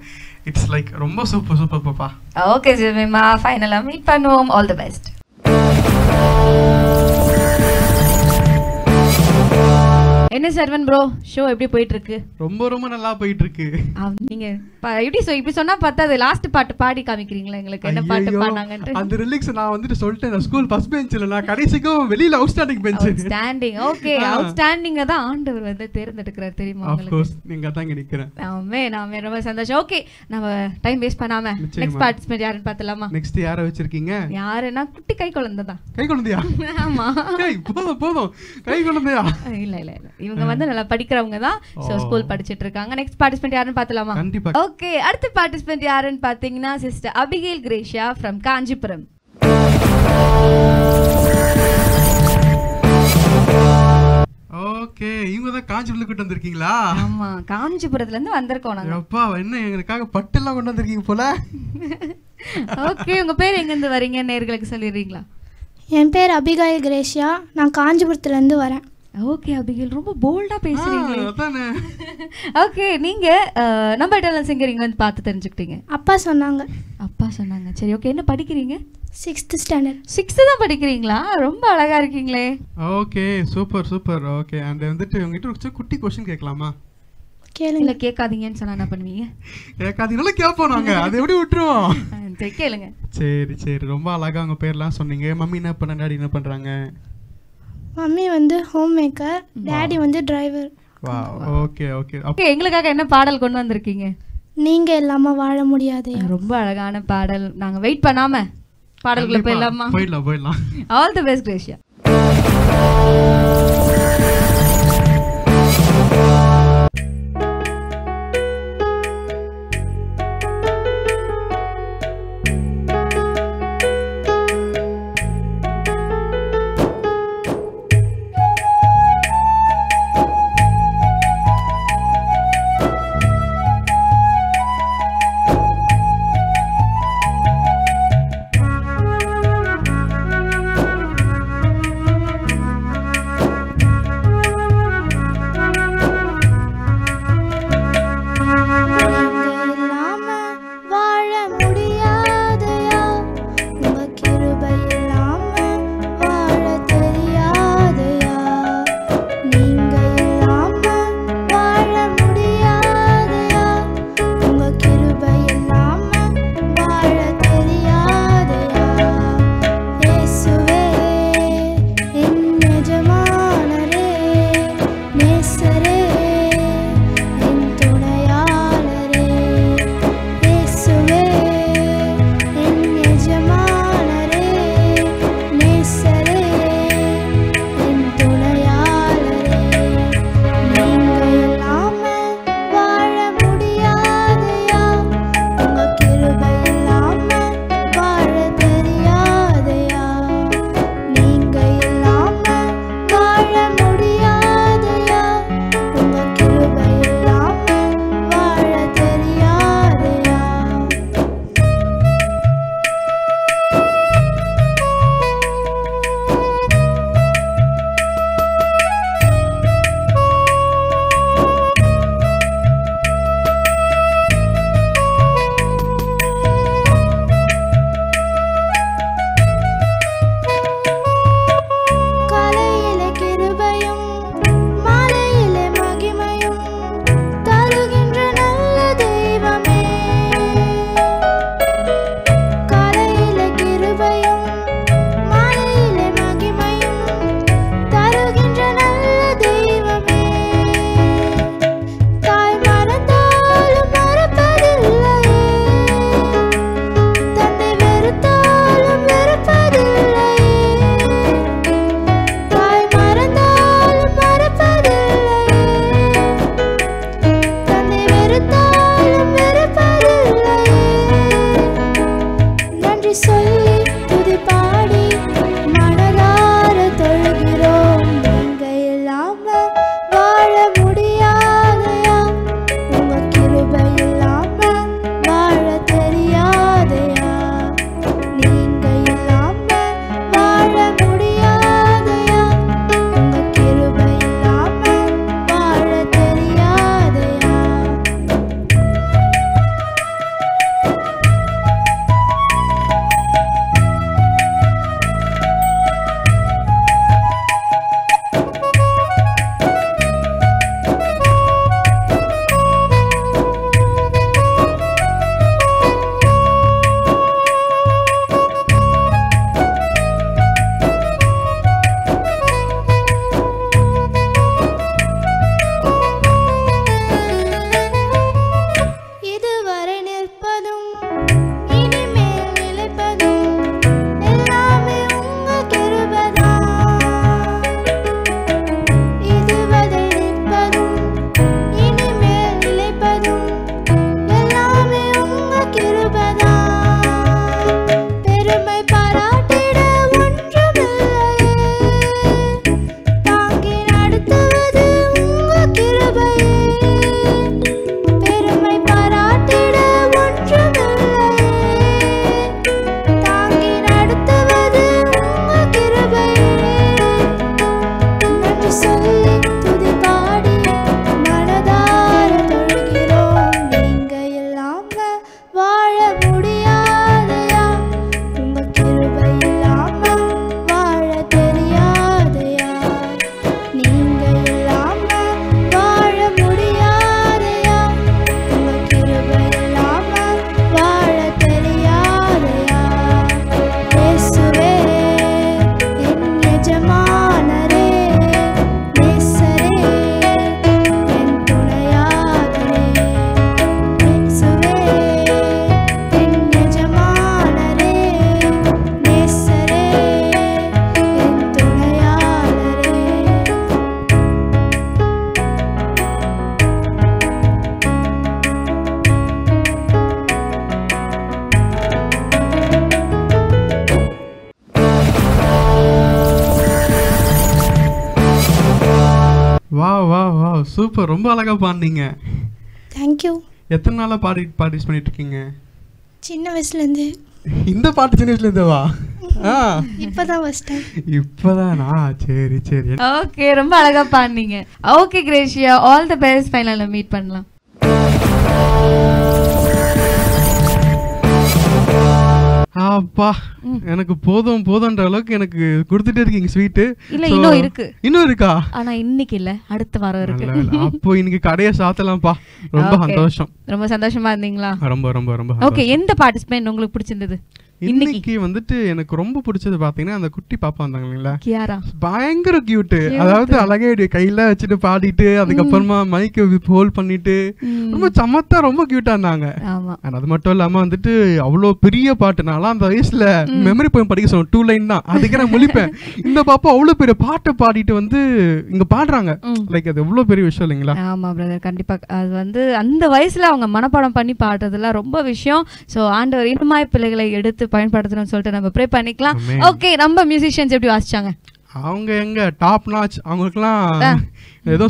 Speaker 1: இட்ஸ் லைக் ரொம்ப சூப்பர் பாப்பா.
Speaker 2: ஓகே ஜெவிமா, ஃபைனலாக மீட் பண்ணுவோம். All the best. என்ன சர்வன் ப்ரோ, ஷோ எப்படி போயிட்டு இருக்கு?
Speaker 1: ரொம்ப நல்லா போயிட்டு இருக்கு.
Speaker 2: நீங்க இப்படி சொன்னா பார்த்தா அது லாஸ்ட் பாட்டு பாடி காமிக்கிறீங்களா எங்களுக்கு? என்ன பாட்டு பாடுனாங்கன்னு
Speaker 1: அந்த ரிலீக்ஸ் நான் வந்துட்டு சொல்லிட்டேன். நான் ஸ்கூல் ஃபர்ஸ்ட் பெஞ்ச் இல்ல, நான் கடைசிக்கும் வெளியில அவுட்ஸ்டாண்டிங் பெஞ்ச்.
Speaker 2: அவுட்ஸ்டாண்டிங். ஓகே, அவுட்ஸ்டாண்டிங்க தான் ஆண்டவர் வந்து தேர்ந்தெடுக்கிறார் தெரியுமா உங்களுக்கு?
Speaker 1: ஆஃப் கோர்ஸ் நீங்க தான் நிக்கிறேன்.
Speaker 2: நாமே ரொம்ப சந்தோஷம். ஓகே, நம்ம டைம் வேஸ்ட் பண்ணாம நெக்ஸ்ட் பார்ட்டிசிபென்ட் யாருன்னு பார்த்தலாமா?
Speaker 1: நெக்ஸ்ட் யாரை வச்சிருக்கீங்க?
Speaker 2: யாருன்னா குட்டி கை குழந்தை தான்.
Speaker 1: கை குழந்தையா? ஆமா. போதும் கை குழந்தையா?
Speaker 2: இல்ல இவங்க வந்து நல்லா படிக்கிறவங்க தான். சோ ஸ்கூல் படிச்சிட்டு இருக்காங்க. நெக்ஸ்ட் பார்ட்டிசிபென்ட் யாருன்னு பார்த்தலாமா?
Speaker 1: கண்டிப்பா.
Speaker 2: ஓகே, அடுத்த பார்ட்டிசிபென்ட் யாருன்னு பாத்தீங்கன்னா sister Abigail Gracia from Kanchipuram.
Speaker 1: Okay, இவங்க தான் காஞ்சிபுரத்துல கூட்டி வந்திருக்கீங்களா?
Speaker 2: ஆமா, காஞ்சிபுரத்துல இருந்து வந்திருக்கோம் நாங்க.
Speaker 1: அப்பா, என்ன எங்களுக்காக பட்டு எல்லாம் கொண்டு வந்திருக்கீங்க போல.
Speaker 2: ஓகே, உங்க பேர் எங்க இருந்து வரீங்க நேயர்களுக்கு சொல்லிடுறீங்களா?
Speaker 8: என் பேர் அபிகாயில் கிரேஷியா, நான் காஞ்சிபுரத்துலேருந்து வரேன்.
Speaker 2: ஓகே அபிகேல், ரொம்ப போல்டா பேசுறீங்க.
Speaker 1: அதானே.
Speaker 2: ஓகே, நீங்க நம்ம இட்டர்னல் சிங்கர் இங்க வந்து பார்த்து தெரிஞ்சுக்கிட்டீங்க?
Speaker 8: அப்பா சொன்னாங்க.
Speaker 2: அப்பா சொன்னாங்க. சரி, ஓகே, என்ன படிக்கிறீங்க?
Speaker 8: 6th standard.
Speaker 2: 6th தான் படிக்கிறீங்களா? ரொம்ப அழகா இருக்கீங்களே.
Speaker 1: Okay, super. ஓகே, அண்ட் வந்துட்டு உங்ககிட்ட ஒரு குட்டி क्वेश्चन கேட்கலாமா?
Speaker 8: கேளுங்க.
Speaker 2: இல்ல கேட்காதீங்கன்னு சொன்னா என்ன பண்ணுவீங்க?
Speaker 1: கேட்காதீங்களா? கேட்போம் நாங்க, அதை எப்படி விட்டுருவோம்?
Speaker 2: சரி கேளுங்க.
Speaker 1: சரி, ரொம்ப அழகா உங்க பேர்லாம் சொன்னீங்க. மம்மி என்ன பண்ண, டாடி என்ன பண்றாங்க?
Speaker 8: மம்மி வந்து ஹோம் மேக்கர், டாடி வந்து டிரைவர்.
Speaker 1: வாவ். ஓகே.
Speaker 2: ஓகே, எங்களுக்காக என்ன பாடல் கொண்டு வந்திருக்கீங்க?
Speaker 8: நீங்க இல்லாம வாழ முடியாது.
Speaker 2: ரொம்ப அழகான பாடல். நாங்க வெயிட் பண்ணாம பாடல்குள்ள போயிடலாமா?
Speaker 1: போயிடலாம்.
Speaker 2: All the best Gracia.
Speaker 6: நன்றி சொல்லி துதி பாடி மனதார தொழுகிறோம். நீங்க இல்லாம வாழ முடியாதையா, உங்க கிருபை இல்லாம வாழ தெரியாதையா. நீங்க இல்லாம வாழ முடியாதையா, உங்க கிருபை இல்லாம வாழ தெரியாதையா. இதுவரை நிற்பதும் இனிமேல் நிலைப்பதும் எல்லாமே உங்க கிருபைதான். இதுவரை நிற்பதும் இனிமேல் நிலைப்பதும் எல்லாமே உங்க கிருபைதான். பெருமை பாராட்டிட ஒன்றுமில்லையே, தாங்கி நடத்துவது உங்க கிருபையே. பெருமை பாராட்டிட ஒன்றுமில்லையே, தாங்கி நடத்துவது உங்க கிருபையே. நன்றி சொல்லி துதி பாடி மனதார தொழுகிறோம். நீங்க இல்லாம வாழ முடியாதையா, உங்க கிருபை இல்லாம வாழ தெரியாதையா. நீங்க இல்லாம வாழ முடியாதையா, உங்க கிருபை இல்லாம வாழ தெரியாதையா. இயேசுவே என் எஜமானரே, நேசரே என் துணையாளரே. இயேசுவே என் எஜமானரே, நேசரே என் துணையாளரே.
Speaker 1: வா வா வா சூப்பர், ரொம்ப அழகா பாடுனீங்க.
Speaker 8: தேங்க்யூ.
Speaker 1: எத்தனை நாளா ப்ராக்டிஸ் பண்ணிட்டு இருக்கீங்க?
Speaker 8: சின்ன வயசுலேருந்து
Speaker 1: இந்த பாட்டு சின்ன வயசுல இருந்தவா?
Speaker 8: இப்போ தான் ஃபஸ்ட் டைம்.
Speaker 1: இப்பதானா? சரி சரி.
Speaker 2: ஓகே, ரொம்ப அழகா பாடுனீங்க. Okay Gracia, all the best. ஃபைனல்ல மீட் பண்ணலாம்.
Speaker 1: அப்பா, எனக்கு போதும் போதும்ன்ற அளவுக்கு எனக்கு கொடுத்துட்டே இருக்கீங்க ஸ்வீட்டு.
Speaker 2: இல்ல, இன்னும் இருக்கு.
Speaker 1: இன்னும் இருக்கா?
Speaker 2: ஆனா இன்னைக்கு இல்ல, அடுத்த வாரம் இருக்கு.
Speaker 1: நல்ல வேளை. அப்போ இன்னைக்கு கடையை சாத்தலாம்ப்பா. ரொம்ப
Speaker 2: Okay.
Speaker 1: சந்தோஷம்.
Speaker 2: ரொம்ப சந்தோஷமா இருந்தீங்களா?
Speaker 1: ரொம்ப ரொம்ப ரொம்ப
Speaker 2: ஓகே, எந்த பார்ட்டிசிபென்ட் உங்களுக்கு பிடிச்சிருந்தது
Speaker 1: இன்னைக்கு வந்துட்டு? எனக்கு ரொம்ப பிடிச்சது பாத்தீங்கன்னா அந்த குட்டி பாப்பா வந்தாங்க இல்லைங்களா,
Speaker 2: கியாரா.
Speaker 1: பயங்கர கியூட். அதாவது அழகா கையில வச்சுட்டு பாடிட்டு அதுக்கப்புறமா மைக்க ஹோல்ட் பண்ணிட்டு ரொம்ப சமத்தா ரொம்ப கியூட்டா இருந்தாங்க.
Speaker 2: ஆமா.
Speaker 1: அது மட்டும் இல்லாம வந்துட்டு அவ்வளோ பெரிய பாட்டு. நான் அந்த வயசுல மெமரி போய் படிக்க சொன்னேன், 2 லைன் தான், அதுக்கே நான் முழிப்பேன். இந்த பாப்பா அவ்வளோ பெரிய பாட்டை பாடிட்டு வந்து இங்க பாடுறாங்க. லைக் அது எவ்வளோ பெரிய விஷயம் இல்லைங்களா?
Speaker 2: ஆமா பிரதர், கண்டிப்பா. அது வந்து அந்த வயசுல அவங்க மனப்பாடம் பண்ணி பாடுறதுலாம் ரொம்ப விஷயம். ஸோ ஆண்டவர் இன்னுமாய் பிள்ளைகளை எடுத்து பயன்படுத்தணும்னு சொல்லிட்டு நம்ம ப்ரே பண்ணிக்கலாம். ஓகே, நம்ம மியூசிஷியன்ஸ் எப்படி வாசிச்சாங்க?
Speaker 1: அவங்க எங்க டாப் நாச், அவங்களுக்குலாம் ஏதோ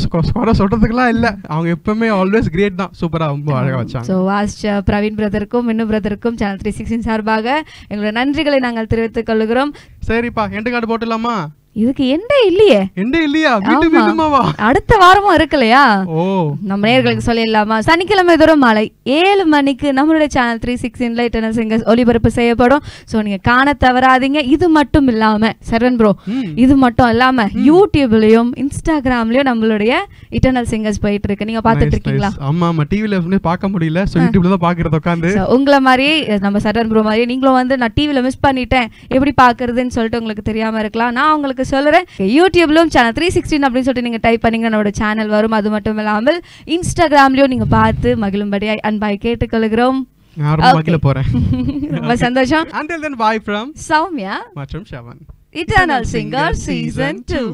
Speaker 1: சொல்றதுக்குலாம் இல்ல, அவங்க எப்பவுமே ஆல்வேஸ் கிரேட் தான். சூப்பரா ரொம்ப அழகா வச்சாங்க.
Speaker 2: ஸோ வாசிச்ச பிரவீன் பிரதருக்கும் மின்னு பிரதருக்கும் சேனல் 316 சார்பாக எங்களோட நன்றிகளை நாங்கள் தெரிவித்துக் கொள்கிறோம்.
Speaker 1: சரிப்பா, எண்டு கார்டு போட்டுலாமா?
Speaker 2: இதுக்கு எண்டே இல்லையே.
Speaker 1: எண்டே இல்லையா? மீண்டும் மீண்டுமாவா?
Speaker 2: அடுத்த வாரமும் இருக்கு இல்லையா?
Speaker 1: ஓ,
Speaker 2: நம்ம நேயர்களுக்கு சொல்லிடலாமா? சனிக்கிழமை தோறும் மாலை 7 மணிக்கு நம்மளுடைய சேனல் 316 இட்டர்னல் சிங்கர்ஸ் ஒளிபரப்பு செய்யப்படும். ஸோ நீங்க காண தவறாதீங்க. இது மட்டும் இல்லாம சரவன் ப்ரோ, இது மட்டும் இல்லாம யூடியூப்லயும் இன்ஸ்டாகிராம்லயும் நம்மளுடைய இட்டர்னல் சிங்கர்ஸ் போயிட்டு இருக்கு. நீங்க பாத்துட்டு இருக்கீங்களா?
Speaker 1: ஆமா ஆமா, டிவில பார்க்க முடியல, சோ யூடியூப்ல தான் பாக்குறது உட்கார்ந்து.
Speaker 2: உங்கள மாதிரியே நம்ம சரவன் ப்ரோ மாதிரி நீங்களும் வந்து நான் டிவில மிஸ் பண்ணிட்டேன் எப்படி பாக்குறதுன்னு சொல்லிட்டு உங்களுக்கு தெரியாம இருக்கலாம். நான் உங்களுக்கு சொல்றேன், யூடியூப்லயும் சேனல் 316 அப்படின்னு சொல்லிட்டு நீங்க டைப் பண்ணீங்கன்னா நம்மளோட சேனல் வரும். அது மட்டும் இல்லாமல் இன்ஸ்டாகிராம்லயும் நீங்க பார்த்து மகிழும்படியாய் அன்பாய் கேட்டுக்கொள்கிறோம். ரொம்ப சந்தோஷம்.
Speaker 1: Until then, bye from
Speaker 2: Soumya
Speaker 1: மற்றும் ஷவன்.
Speaker 2: Eternal Singer Season 2.